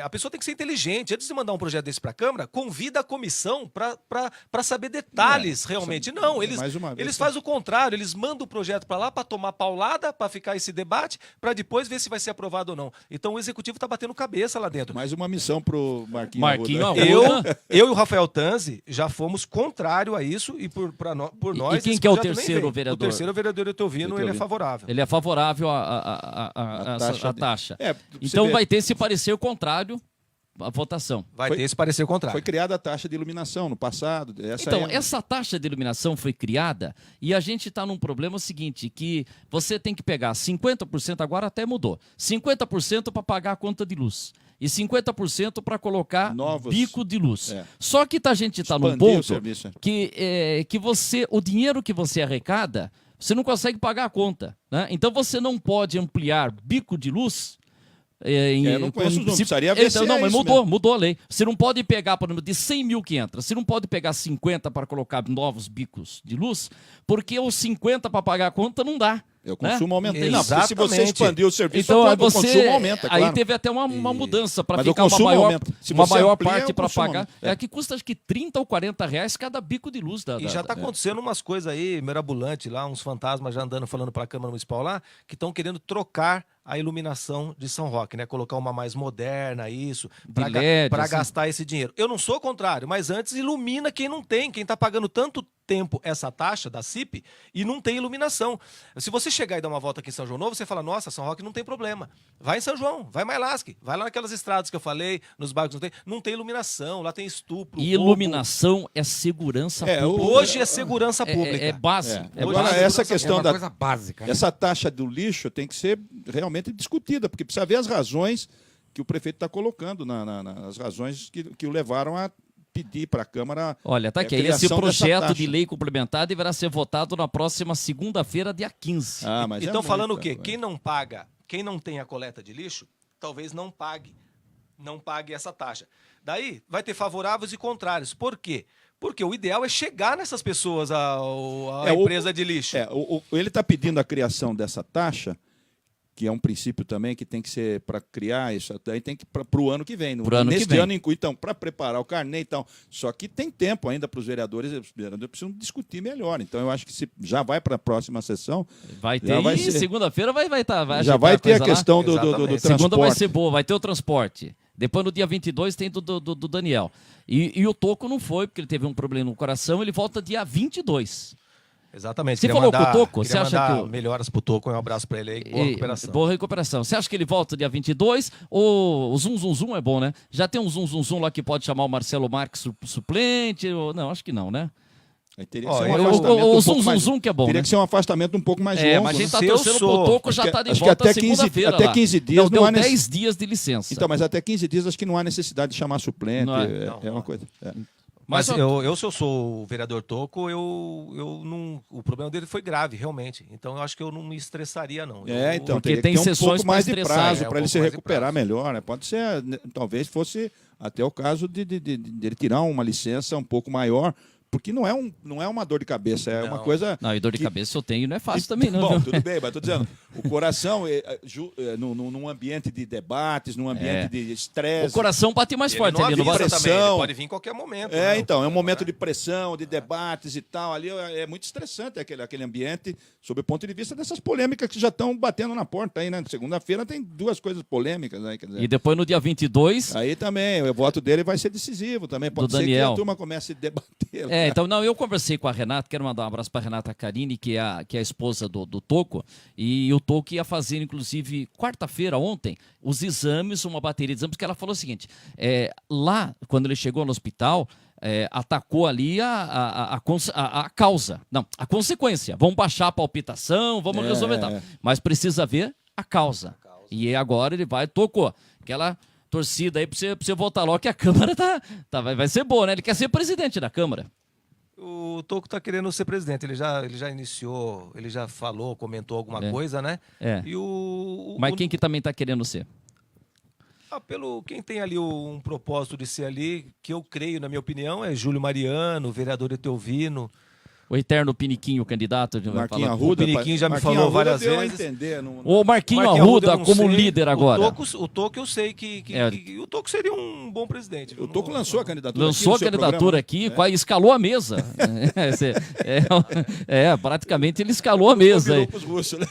a pessoa tem que ser inteligente. Antes de mandar um projeto desse para a Câmara, convida a comissão para saber detalhes realmente. Não, eles fazem o contrário. Eles mandam o projeto para lá para tomar paulada, para ficar esse debate, para depois ver se vai ser aprovado ou não. Então o Executivo está batendo cabeça lá dentro. Mais uma missão para o Marquinhos Arruda. Eu e o Rafael Tanzi já fomos contrário a isso e por nós... E quem que é o terceiro vereador? O terceiro vereador, o Teovino, ele é favorável. Ele é favorável à taxa. Então vai ter esse parecer contrário à votação. Vai ter esse parecer contrário. Foi criada a taxa de iluminação no passado. Essa taxa de iluminação foi criada e a gente está num problema seguinte, que você tem que pegar 50%, agora até mudou, 50% para pagar a conta de luz e 50% para colocar bico de luz. Só que a gente está num ponto que o dinheiro que você arrecada, você não consegue pagar a conta, né? Então você não pode ampliar bico de luz. Eu não conheço os números, precisaria ver se mas mudou a lei. Você não pode pegar, por exemplo, de 100 mil que entra, você não pode pegar 50 para colocar novos bicos de luz, porque os 50 para pagar a conta não dá. O consumo aumenta. Não, porque se você expandir o serviço, então, o consumo aumenta, claro. Aí teve até uma mudança para Mas ficar o consumo aumenta. uma maior amplia, parte para pagar. Aumenta. Que custa acho que 30 ou 40 reais cada bico de luz. E já está acontecendo umas coisas aí mirabolantes lá, uns fantasmas já andando falando para a Câmara Municipal lá, que estão querendo trocar a iluminação de São Roque, né? Colocar uma mais moderna, isso, para gastar esse dinheiro. Eu não sou contrário, mas antes ilumina quem não tem, quem está pagando tanto tempo essa taxa da CIP e não tem iluminação. Se você chegar e dar uma volta aqui em São João Novo, você fala, nossa, São Roque não tem problema. Vai em São João, vai em Mailasque, vai lá naquelas estradas que eu falei, nos bairros não tem iluminação, lá tem estupro. E iluminação é segurança pública. Hoje é segurança pública. É básico. Agora, essa questão uma coisa básica. Né? Essa taxa do lixo tem que ser realmente discutida, porque precisa ver as razões que o prefeito está colocando, as razões que o levaram a pedir para a Câmara. Olha, tá aqui. Esse projeto de lei complementar deverá ser votado na próxima segunda-feira, dia 15. Mas então, falando o quê? Quem não paga, quem não tem a coleta de lixo, talvez não pague essa taxa. Daí vai ter favoráveis e contrários. Por quê? Porque o ideal é chegar nessas pessoas, a empresa de lixo. Ele está pedindo a criação dessa taxa, que é um princípio também que tem que ser para criar isso, daí tem que para o ano que vem. Neste ano, então, para preparar o carnê e tal. Só que tem tempo ainda para os vereadores precisam discutir melhor. Então, eu acho que se já vai para a próxima sessão. Vai ter, segunda-feira vai já vai ter a questão do transporte. Segunda vai ser boa, vai ter o transporte. Depois, no dia 22, tem do Daniel. E o Toco não foi, porque ele teve um problema no coração, ele volta dia 22. Exatamente. Você Queria falou com o mandar- Toco? Você queria acha mandar que melhoras pro Toco, um abraço pra ele aí, boa recuperação. Boa recuperação. Você acha que ele volta dia 22? Ou o zum zum zum é bom, né? Já tem um zum zum zum lá que pode chamar o Marcelo Marques suplente? Não, acho que não, né? Aí teria Ó, que ser um eu- afastamento o um zum pouco zum mais- zum que é bom, Teria né? que ser um afastamento um pouco mais É, longo. mas a gente né? tá Se eu torcendo pro sou- Toco, Acho já que- tá de acho que volta até 15 segunda-feira até lá. 15 dias Não, não deu há 10 dias de licença. Então, mas até 15 dias acho que não há necessidade de chamar suplente. Não é. É uma coisa. É. Mas Mas, se eu sou o vereador Toco, eu não. O problema dele foi grave, realmente. Então eu acho que eu não me estressaria, não. Então, Porque teria tem que ter um sessões pouco mais pra de estressar, prazo um para ele pouco se mais de recuperar prazo. melhor, né? Pode ser, talvez fosse até o caso de ele tirar uma licença um pouco maior, porque não é uma dor de cabeça, é uma Não. coisa. Não, e dor de que- cabeça eu tenho, não é fácil também, não. Bom, viu? tudo bem, mas estou dizendo, o coração, num ambiente de debates, num ambiente de O estresse. coração bate mais forte não ali no avisa bate. também, ele pressão. pode vir em qualquer momento. É, né? então, é um momento de pressão, de debates e tal. Ali é muito estressante aquele ambiente, sob o ponto de vista dessas polêmicas que já estão batendo na porta aí, né? Segunda-feira tem duas coisas polêmicas aí, quer dizer. E depois no dia 22. Aí também, o voto dele vai ser decisivo também. Pode Do ser Daniel. que a turma comece a debater. É, então, não, eu conversei com a Renata, quero mandar um abraço para Renata Carini, que é a esposa do Toco, e o Toco ia fazer, inclusive, quarta-feira, ontem, os exames, uma bateria de exames, que ela falou o seguinte, lá, quando ele chegou no hospital, atacou ali a causa, não, a consequência, vamos baixar a palpitação, vamos resolver tal, mas precisa ver a causa, e agora ele tocou, aquela torcida aí pra você votar logo que a Câmara vai ser boa, né? Ele quer ser presidente da Câmara. O Toco está querendo ser presidente. Ele já iniciou, ele já falou, comentou alguma coisa, né? É. E Mas quem que também está querendo ser? Quem tem ali um propósito de ser ali, que eu creio, na minha opinião, é Júlio Mariano, vereador Etelvino. O eterno Piniquinho, candidato. Marquinhos fala- Arruda. O Piniquinho já me Marquinhos falou Arruda várias deu a vezes. entender, O Marquinho Marquinhos Arruda eu não como sei. líder agora. O Toco eu sei que o Toco seria um bom presidente. viu? O Toco lançou a candidatura Lançou a aqui no seu candidatura programa, aqui, quase escalou a mesa. Praticamente ele escalou a mesa. Virou aí. pros russos, né?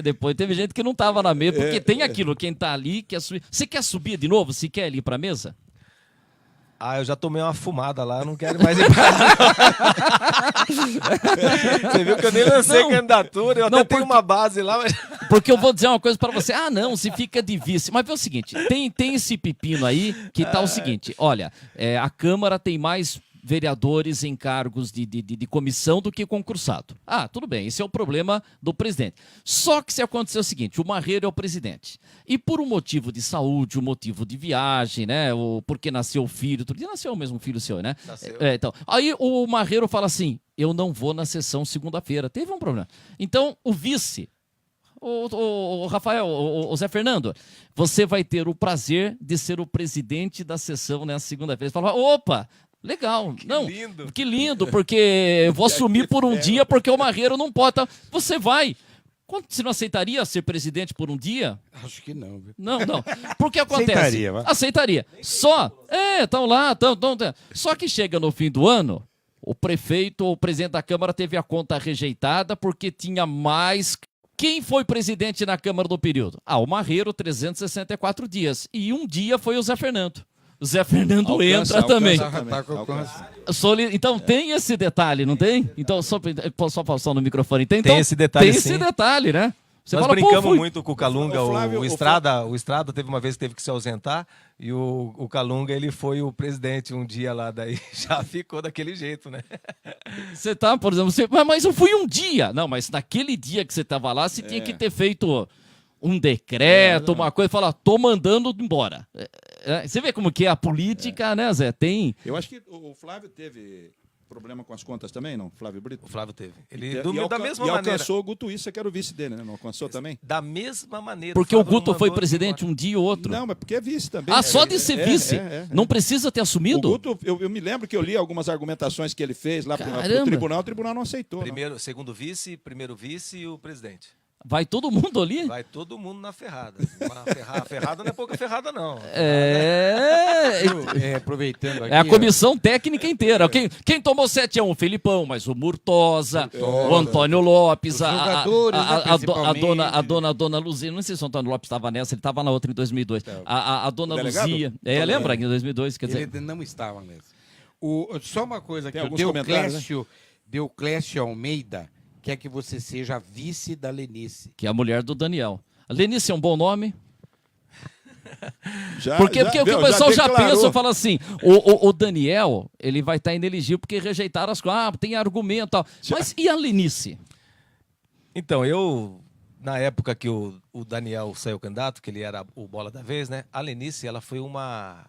Depois teve gente que não estava na mesa, porque tem aquilo, quem está ali quer subir. Você quer subir de novo? Você quer ir para a mesa? Eu já tomei uma fumada lá, eu não quero mais ir pra lá. Você viu que eu nem lancei Não. candidatura, eu Não, até tenho uma base lá, mas... Porque eu vou dizer uma coisa para você. Não, se fica de vice. Mas vê o seguinte, tem esse pepino aí que tá o seguinte, olha, a Câmara tem mais vereadores em cargos de comissão do que concursado. Tudo bem, esse é o problema do presidente. Só que se acontecer o seguinte, o Marreiro é o presidente. E por um motivo de saúde, um motivo de viagem, né? Porque nasceu o filho, outro dia nasceu o mesmo filho seu, né? Nasceu. Então, aí o Marreiro fala assim, eu não vou na sessão segunda-feira. Teve um problema. Então, o vice... O Rafael, o Zé Fernando, você vai ter o prazer de ser o presidente da sessão nessa segunda-feira. Você fala, opa, legal. lindo. Que lindo, porque eu vou assumir por um dia, porque o Marreiro não pode. Você vai. Você não aceitaria ser presidente por um dia? Acho que não, viu? Não. Porque acontece. Aceitaria, vai. Aceitaria. Só. Estão lá. Só que chega no fim do ano, o prefeito ou o presidente da Câmara teve a conta rejeitada porque tinha mais. Quem foi presidente na Câmara do período? O Marreiro, 364 dias. E um dia foi o Zé Fernando. O Zé Fernando entra também. Então tem esse detalhe, não tem? Então, só passar no microfone. Tem esse detalhe, Tem sim. esse detalhe, né? Você Nós fala, brincamos fui. muito com o Calunga, O Flávio- o Estrada teve uma vez que teve que se ausentar e o Calunga ele foi o presidente um dia lá, daí já ficou daquele jeito, né? Você tá, por exemplo, mas eu fui um dia. Não, mas naquele dia que você estava lá, você tinha que ter feito um decreto, uma coisa, e falar, tô mandando embora. Você vê como que é a política, né, Zé? Tem... Eu acho que o Flávio teve problema com as contas também, não? Flávio Brito? O Flávio teve. Ele E da mesma e maneira. alcançou o Guto Issa, que era o vice dele, né? Não alcançou também? Da mesma maneira. Porque o Flávio Guto não foi mandou presidente um dia ou outro. Não, mas porque é vice também. Só de ser vice? Não precisa ter O assumido? Guto, eu me lembro que eu li algumas argumentações que ele fez lá pro Caramba. o tribunal não aceitou. não. Segundo vice, primeiro vice e o presidente. Vai todo mundo ali? Vai todo mundo na ferrada. A ferrada não é pouca ferrada, não. Aproveitando aqui. É a comissão técnica inteira. Quem tomou 7-1? O Felipão, mas o Murtosa, o Antônio Lopes, Os jogadores, né, principalmente. a dona Luzia, não sei se o Antônio Lopes estava nessa, ele estava na outra em 2002. A dona O delegado? Luzia, lembra? Em 2002, quer dizer... Ele não estava mesmo. Só uma coisa aqui, Tem o alguns comentários, Deoclésio Almeida quer que você seja vice da Lenice. Que é a mulher do Daniel. A Lenice é um bom nome? Porque o pessoal já pensa e fala assim, o Daniel, ele vai estar inelegível porque rejeitaram as coisas, tem argumento e tal. Mas e a Lenice? Então, na época que o Daniel saiu candidato, que ele era o bola da vez, né? A Lenice, ela foi uma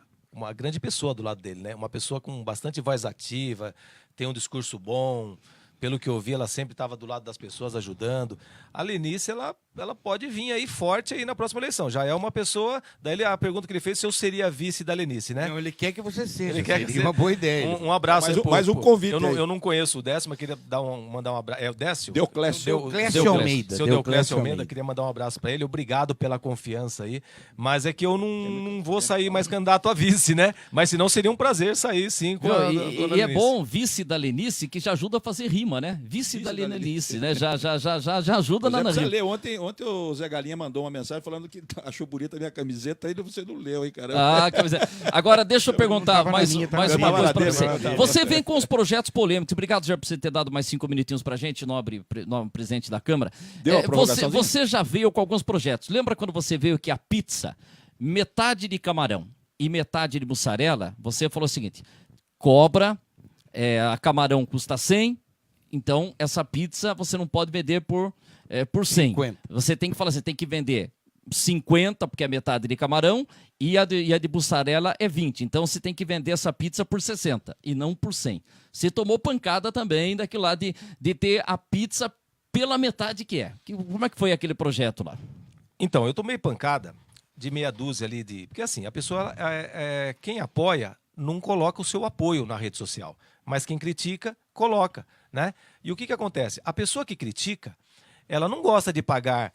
grande pessoa do lado dele, né? Uma pessoa com bastante voz ativa, tem um discurso bom. Pelo que eu vi, ela sempre estava do lado das pessoas, ajudando. A Lenice, ela pode vir aí forte aí na próxima eleição. Já é uma pessoa... Daí a pergunta que ele fez se eu seria vice da Lenice, né? Não, ele quer que você seja. Ele quer que seria uma boa ideia. Um abraço. Mais um convite eu não conheço o Décio, mas queria mandar um abraço. É o Décio? Deoclésio Almeida. Seu Deoclésio Almeida, queria mandar um abraço para ele. Obrigado pela confiança aí. Mas é que eu não vou sair mais candidato a vice, né? Mas senão seria um prazer sair, sim, com a E é bom vice da Lenice, que já ajuda a fazer rima, né? Vice da Lenice, né? Já ajuda na rima. Ler. Ontem o Zé Galinha mandou uma mensagem falando que achou bonita a minha camiseta, aí você não leu, hein, cara? Camiseta. Agora, deixa eu perguntar mais uma coisa para você. dele. Você vem com os projetos polêmicos. Obrigado, Jair, por você ter dado mais 5 minutinhos pra gente, nobre presidente da Câmara. Deu a prorrogaçãozinha? Você já veio com alguns projetos. Lembra quando você veio que a pizza, metade de camarão e metade de mussarela, você falou o seguinte, cobra, a camarão custa 100, então essa pizza você não pode vender por 100. 50. Você tem que falar, você tem que vender 50, porque é metade de camarão, e a de mussarela é 20. Então você tem que vender essa pizza por 60 e não por 100. Você tomou pancada também daquilo lá de ter a pizza pela metade que é. Como é que foi aquele projeto lá? Então, eu tomei pancada de meia dúzia ali Porque assim, a pessoa, quem apoia, não coloca o seu apoio na rede social. Mas quem critica, coloca, né? E o que acontece? A pessoa que critica, ela não gosta de pagar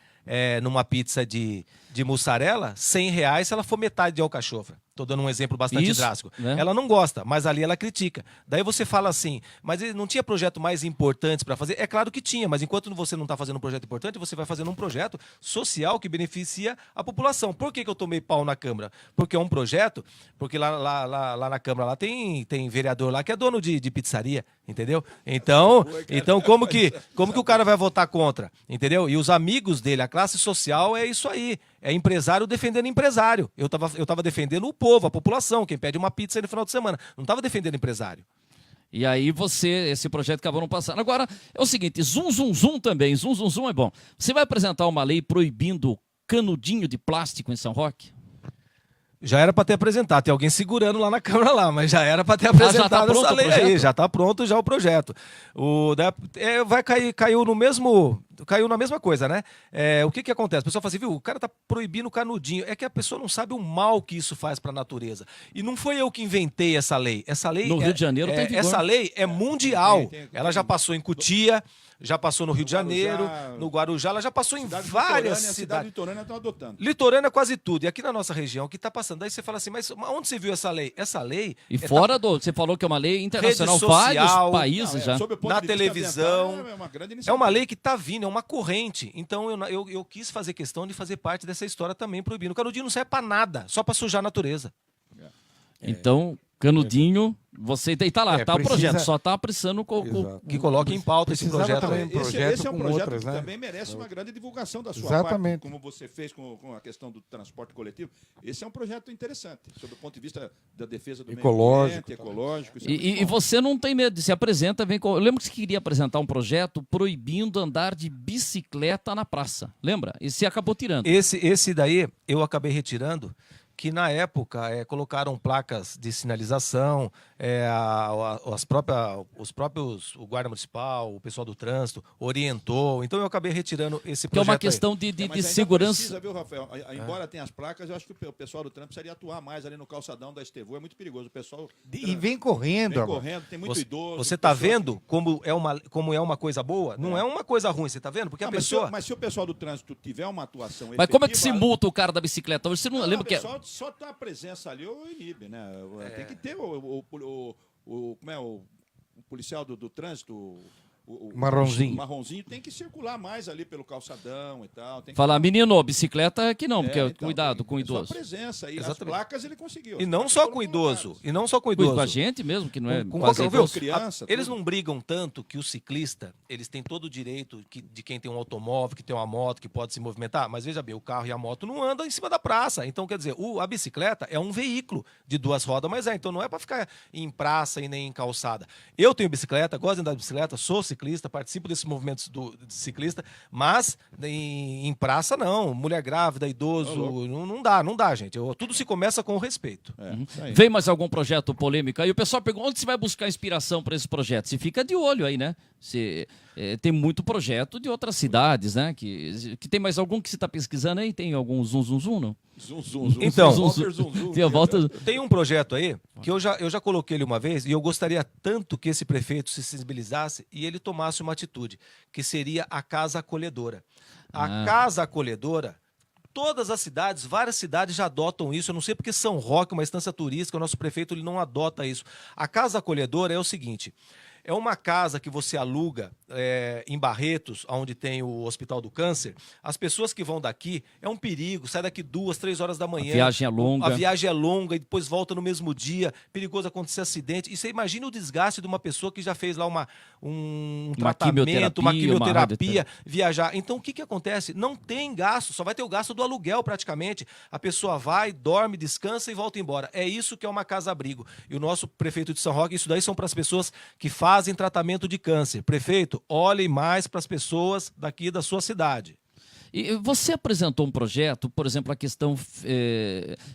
numa pizza de mussarela R$100 se ela for metade de alcachofra. Estou dando um exemplo bastante drástico. Né? Ela não gosta, mas ali ela critica. Daí você fala assim, mas não tinha projeto mais importante para fazer? É claro que tinha, mas enquanto você não está fazendo um projeto importante, você vai fazendo um projeto social que beneficia a população. Por que eu tomei pau na Câmara? Porque é um projeto, porque lá na Câmara lá tem vereador lá que é dono de pizzaria, entendeu? Então como que o cara vai votar contra? Entendeu? E os amigos dele, a classe social é isso aí. É empresário defendendo empresário. Eu tava defendendo o povo, a população, quem pede uma pizza aí no final de semana. Não estava defendendo empresário. E aí esse projeto acabou não passando. Agora, é o seguinte, zum também, zum é bom. Você vai apresentar uma lei proibindo canudinho de plástico em São Roque? Já era para ter apresentado, tem alguém segurando lá na Câmara lá, mas já era para ter apresentado essa lei aí, já está pronto já o projeto. Caiu na mesma coisa, né? O que acontece? O pessoal fala assim, viu, o cara tá proibindo o canudinho. É que a pessoa não sabe o mal que isso faz para a natureza. E não foi eu que inventei essa lei. Essa lei no Rio de Janeiro tem vigor. Essa lei é mundial. Ela já passou em Cotia, já passou no Rio de Janeiro, no Guarujá, ela já passou em várias cidades. A cidade litorânea estão adotando. Litorânea quase tudo. E aqui na nossa região, o que está passando? Daí você fala assim, mas onde você viu essa lei? Essa lei... E você falou que é uma lei internacional, vários países já. Na televisão. É uma lei que está vindo, é uma corrente. Então eu quis fazer questão de fazer parte dessa história também, proibindo. O canudinho não serve para nada, só para sujar a natureza. Então, canudinho, você tá lá, tá o projeto, só tá precisando que coloque em pauta esse projeto. Esse é um projeto outras, que né? também merece uma grande divulgação da sua Exatamente. parte, como você fez com a questão do transporte coletivo. Esse é um projeto interessante, sob o ponto de vista da defesa do ecológico, meio ambiente, ecológico. E você não tem medo de se apresenta, eu lembro que você queria apresentar um projeto proibindo andar de bicicleta na praça, lembra? E você acabou tirando. Esse daí eu acabei retirando, que na época colocaram placas de sinalização, o guarda municipal, o pessoal do trânsito orientou, então eu acabei retirando esse projeto. Que é uma questão de segurança. Precisa, viu, Rafael? Embora tenha as placas, eu acho que o pessoal do trânsito precisaria atuar mais ali no calçadão da Estevô, é muito perigoso. O pessoal E vem correndo. tem muito idoso. Você está vendo como é uma coisa boa? Não é uma coisa ruim, você está vendo? Porque a pessoa... Mas se o pessoal do trânsito tiver uma atuação Mas efetiva, como é que se multa o cara da bicicleta? Você não lembra que só a presença ali o inibe, né? Tem que ter o policial do trânsito, o Marronzinho. O marronzinho tem que circular mais ali pelo calçadão e tal. Tem que... Falar, menino, bicicleta que não, porque então, cuidado com o é só idoso. a presença aí, as Exatamente. placas ele conseguiu. E as não placas só foram com idoso. colocadas. E não só com Cuida idoso. com a gente mesmo, que não é Com quase qualquer, idoso. viu? criança, Eles tudo. não brigam tanto que o ciclista, eles têm todo o direito de quem tem um automóvel, que tem uma moto, que pode se movimentar. Mas veja bem, o carro e a moto não andam em cima da praça. Então, quer dizer, a bicicleta é um veículo de 2 rodas, mas então não é para ficar em praça e nem em calçada. Eu tenho bicicleta, gosto de andar de bicicleta, sou ciclista, participo desses movimentos de ciclista, mas em praça não. Mulher grávida, idoso, não dá, gente. Tudo se começa com o respeito. Isso aí. Vem mais algum projeto polêmico aí? O pessoal pergunta onde você vai buscar inspiração para esse projeto? Você fica de olho aí, né? Tem muito projeto de outras cidades, né? Que tem mais algum que você está pesquisando aí? Tem algum zum, não? Zum. Então, Walter zum. Tem a volta... Tem um projeto aí que eu já coloquei ele uma vez e eu gostaria tanto que esse prefeito se sensibilizasse e ele tomasse uma atitude, que seria a Casa Acolhedora. A Casa Acolhedora, todas as cidades, várias cidades já adotam isso. Eu não sei porque São Roque, uma instância turística, o nosso prefeito ele não adota isso. A Casa Acolhedora é o seguinte... É uma casa que você aluga em Barretos, onde tem o Hospital do Câncer. As pessoas que vão daqui, é um perigo, sai daqui 2, 3 horas da manhã. A viagem é longa. A viagem é longa e depois volta no mesmo dia. Perigoso acontecer acidente. E você imagina o desgaste de uma pessoa que já fez lá um tratamento, uma quimioterapia, viajar. Então o que acontece? Não tem gasto, só vai ter o gasto do aluguel praticamente. A pessoa vai, dorme, descansa e volta embora. É isso que é uma casa-abrigo. E o nosso prefeito de São Roque, isso daí são para as pessoas que fazem tratamento de câncer. Prefeito, olhe mais para as pessoas daqui da sua cidade. E você apresentou um projeto, por exemplo, a questão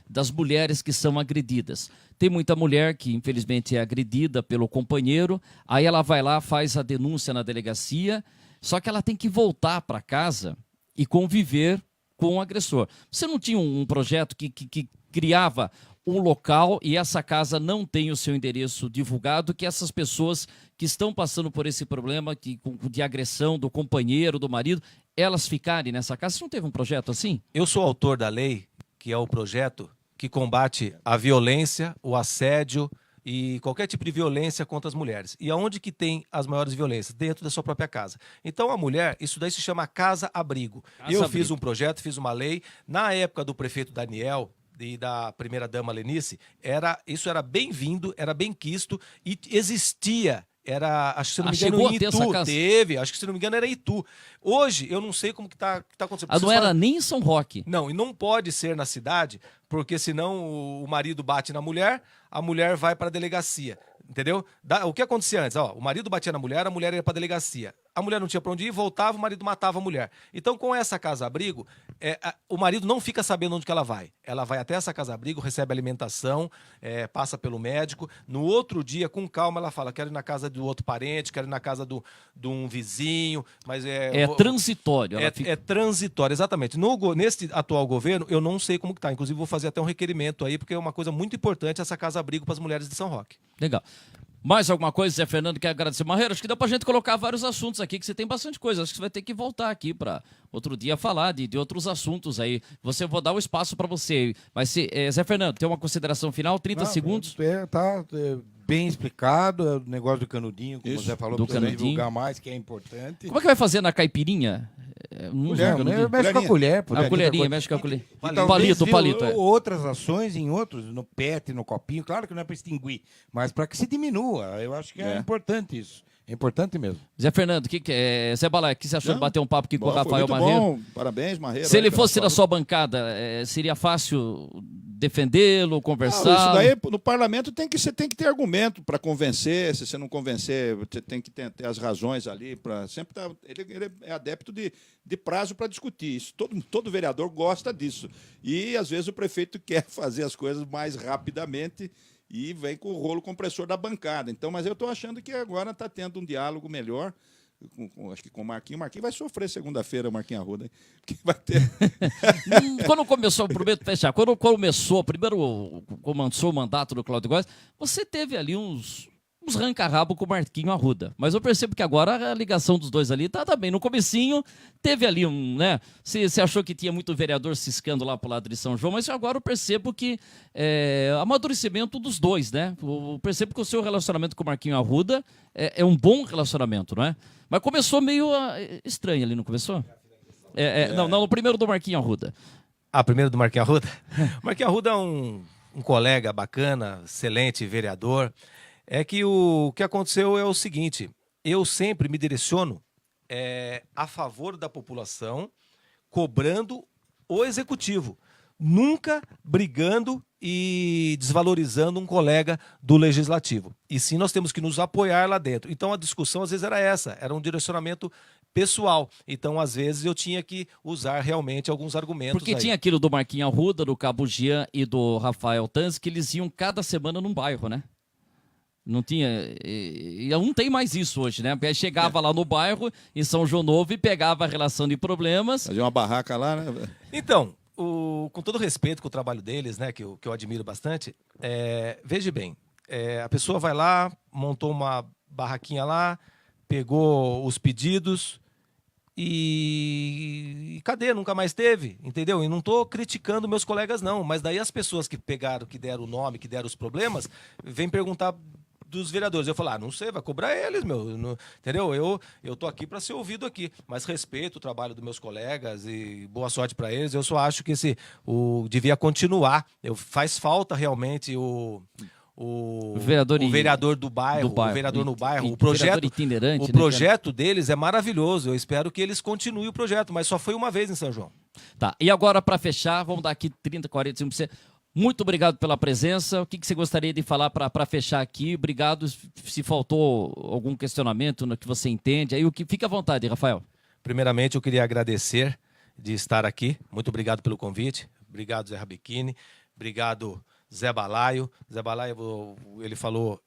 das mulheres que são agredidas. Tem muita mulher que, infelizmente, é agredida pelo companheiro, aí ela vai lá, faz a denúncia na delegacia, só que ela tem que voltar para casa e conviver com o agressor. Você não tinha um projeto que criava um local e essa casa não tem o seu endereço divulgado, que essas pessoas que estão passando por esse problema de agressão do companheiro, do marido, elas ficarem nessa casa? Você não teve um projeto assim? Eu sou autor da lei, que é o projeto que combate a violência, o assédio e qualquer tipo de violência contra as mulheres. E aonde que tem as maiores violências? Dentro da sua própria casa. Então a mulher, isso daí se chama casa-abrigo. Eu fiz um projeto, fiz uma lei. Na época do prefeito Daniel e da primeira-dama Lenice, isso era bem-vindo, era bem quisto e existia. Acho que se não me engano, em Itu. Teve, acho que se não me engano era Itu. Hoje, eu não sei como que tá acontecendo. Não era nem em São Roque. Não, e não pode ser na cidade, porque senão o marido bate na mulher, a mulher vai para a delegacia. Entendeu? O que acontecia antes? O marido batia na mulher, a mulher ia para a delegacia. A mulher não tinha para onde ir, voltava, o marido matava a mulher. Então, com essa casa-abrigo, o marido não fica sabendo onde que ela vai. Ela vai até essa casa-abrigo, recebe alimentação, passa pelo médico. No outro dia, com calma, ela fala: quero ir na casa do outro parente, quero ir na casa de um vizinho. Mas transitório. É transitório, exatamente. Nesse atual governo, eu não sei como que está. Inclusive, vou fazer até um requerimento aí, porque é uma coisa muito importante essa casa-abrigo para as mulheres de São Roque. Legal. Mais alguma coisa, Zé Fernando, quer agradecer? Marreiro, acho que dá pra gente colocar vários assuntos aqui, que você tem bastante coisa. Acho que você vai ter que voltar aqui para outro dia falar de outros assuntos aí. Vou dar o espaço para você. Mas, Zé Fernando, tem uma consideração final? 30 segundos? Tá bem explicado, o negócio do canudinho, como você falou, precisa divulgar mais, que é importante. Como é que vai fazer na caipirinha? Mexe com a colher. A colherinha, mexe com a colher. Palito. Outras ações em outros, no PET, no copinho, claro que não é para extinguir, mas para que se diminua. Eu acho que é importante isso. É importante mesmo. Zé Fernando, Zé Balai, o que você achou de bater um papo aqui com o Rafael Marreiro? Bom. Parabéns, Marreiro. Se ele fosse na sua bancada, seria fácil defendê-lo, conversar? Isso daí, no parlamento, você tem que ter argumento para convencer. Se você não convencer, você tem que ter as razões ali. Ele é adepto de prazo para discutir. Isso, todo vereador gosta disso. E, às vezes, o prefeito quer fazer as coisas mais rapidamente e vem com o rolo compressor da bancada. Então, mas eu estou achando que agora está tendo um diálogo melhor, acho que com o Marquinhos. O Marquinhos vai sofrer segunda-feira, o Marquinhos Arruda, que vai ter... Quando começou, prometo fechar, quando começou, primeiro começou o mandato do Cláudio Góes, você teve ali uns uns ranca-rabo com o Marquinho Arruda. Mas eu percebo que agora a ligação dos dois ali tá bem. No comecinho, teve ali né? Você achou que tinha muito vereador ciscando lá pro lado de São João, mas agora eu percebo que amadurecimento dos dois, né? Eu percebo que o seu relacionamento com o Marquinho Arruda é um bom relacionamento, não é? Mas começou meio estranho ali, não começou? Não, no primeiro do Marquinho Arruda. Primeiro do Marquinhos Arruda? O Marquinhos Arruda é um colega bacana, excelente vereador. É que o que aconteceu é o seguinte, eu sempre me direciono a favor da população, cobrando o executivo, nunca brigando e desvalorizando um colega do legislativo. E sim, nós temos que nos apoiar lá dentro. Então a discussão às vezes era essa, era um direcionamento pessoal. Então, às vezes, eu tinha que usar realmente alguns argumentos. Porque aí. tinha aquilo do Marquinhos Arruda, do Cabo Jean e do Rafael Tanzi, que eles iam cada semana num bairro, né? Não tinha. E não tem mais isso hoje, né? Porque aí chegava lá no bairro, em São João Novo, e pegava a relação de problemas. Fazia uma barraca lá, né? Então, com todo respeito com o trabalho deles, né? Que eu admiro bastante, veja bem, a pessoa vai lá, montou uma barraquinha lá, pegou os pedidos. E cadê? Nunca mais teve, entendeu? E não estou criticando meus colegas, não. Mas daí as pessoas que pegaram, que deram o nome, que deram os problemas, vêm perguntar dos vereadores. Eu falo, não sei, vai cobrar eles, meu. Não, entendeu? Eu tô aqui para ser ouvido aqui. Mas respeito o trabalho dos meus colegas e boa sorte para eles. Eu só acho que devia continuar. Faz falta realmente o vereador do bairro, o vereador no bairro, o projeto itinerante, o projeto deles é maravilhoso. Eu espero que eles continuem o projeto, mas só foi uma vez em São João. Tá. E agora para fechar, vamos dar aqui 30, 45%. Muito obrigado pela presença. O que você gostaria de falar para fechar aqui? Obrigado. Se faltou algum questionamento no que você entende, aí fica à vontade, Rafael. Primeiramente, eu queria agradecer de estar aqui. Muito obrigado pelo convite. Obrigado, Zé Rabechini. Obrigado, Zé Balaio. Zé Balaio, ele falou,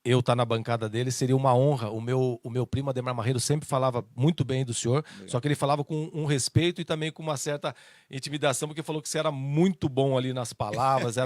eu estar na bancada dele seria uma honra. O meu primo Ademar Marreiro sempre falava muito bem do senhor, só que ele falava com um respeito e também com uma certa intimidação, porque falou que você era muito bom ali nas palavras,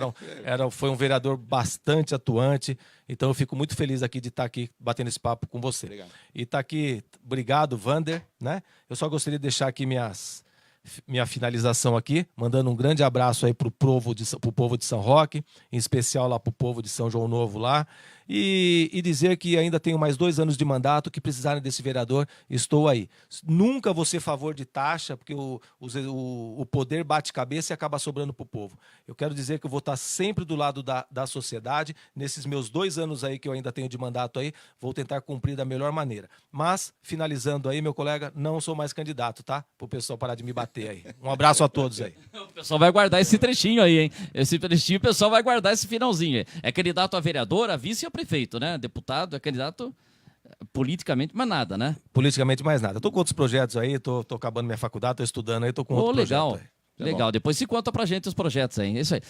foi um vereador bastante atuante. Então eu fico muito feliz aqui de estar aqui batendo esse papo com você. Obrigado. E tá aqui, obrigado, Vander, né? Eu só gostaria de deixar aqui minha finalização aqui, mandando um grande abraço aí pro povo de São Roque, em especial lá pro povo de São João Novo lá, e dizer que ainda tenho mais 2 anos de mandato, que precisarem desse vereador, estou aí. Nunca vou ser a favor de taxa, porque o poder bate cabeça e acaba sobrando pro povo. Eu quero dizer que eu vou estar sempre do lado da sociedade, nesses meus 2 anos aí que eu ainda tenho de mandato aí, vou tentar cumprir da melhor maneira. Mas, finalizando aí, meu colega, não sou mais candidato, tá? Pro pessoal parar de me bater aí. Um abraço a todos aí. O pessoal vai guardar esse trechinho aí, hein? Esse trechinho o pessoal vai guardar esse finalzinho aí. É candidato a vereador, a vice e a prefeito, né? Deputado, é candidato politicamente, mas nada, né? Politicamente mais nada. Tô com outros projetos aí, tô acabando minha faculdade, tô estudando aí, tô com outro legal. projeto aí. Legal, depois se conta pra gente os projetos aí. É isso aí.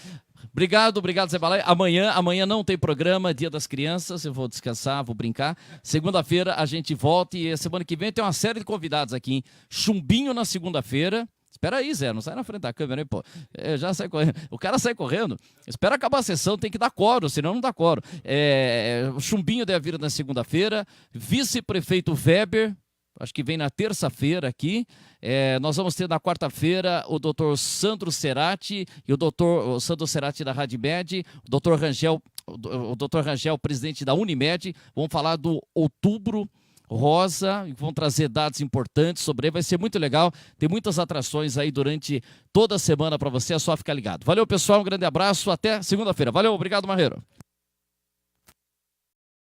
Obrigado, Zé Balaio. Amanhã não tem programa, Dia das Crianças, eu vou descansar, vou brincar. Segunda-feira a gente volta e semana que vem tem uma série de convidados aqui, hein? Chumbinho na segunda-feira. Espera aí, Zé, não sai na frente da câmera, hein, pô. Já sai correndo. O cara sai correndo. Espera acabar a sessão, tem que dar coro, senão não dá coro. O Chumbinho deve vir na segunda-feira. Vice-prefeito Weber, acho que vem na terça-feira aqui. Nós vamos ter na quarta-feira o doutor Sandro Cerati e o Sandro Cerati da Radmed, o doutor Rangel, presidente da Unimed. Vamos falar do Outubro Rosa, vão trazer dados importantes sobre ele, vai ser muito legal, tem muitas atrações aí durante toda a semana para você, é só ficar ligado. Valeu, pessoal, um grande abraço, até segunda-feira. Valeu, obrigado, Marreiro.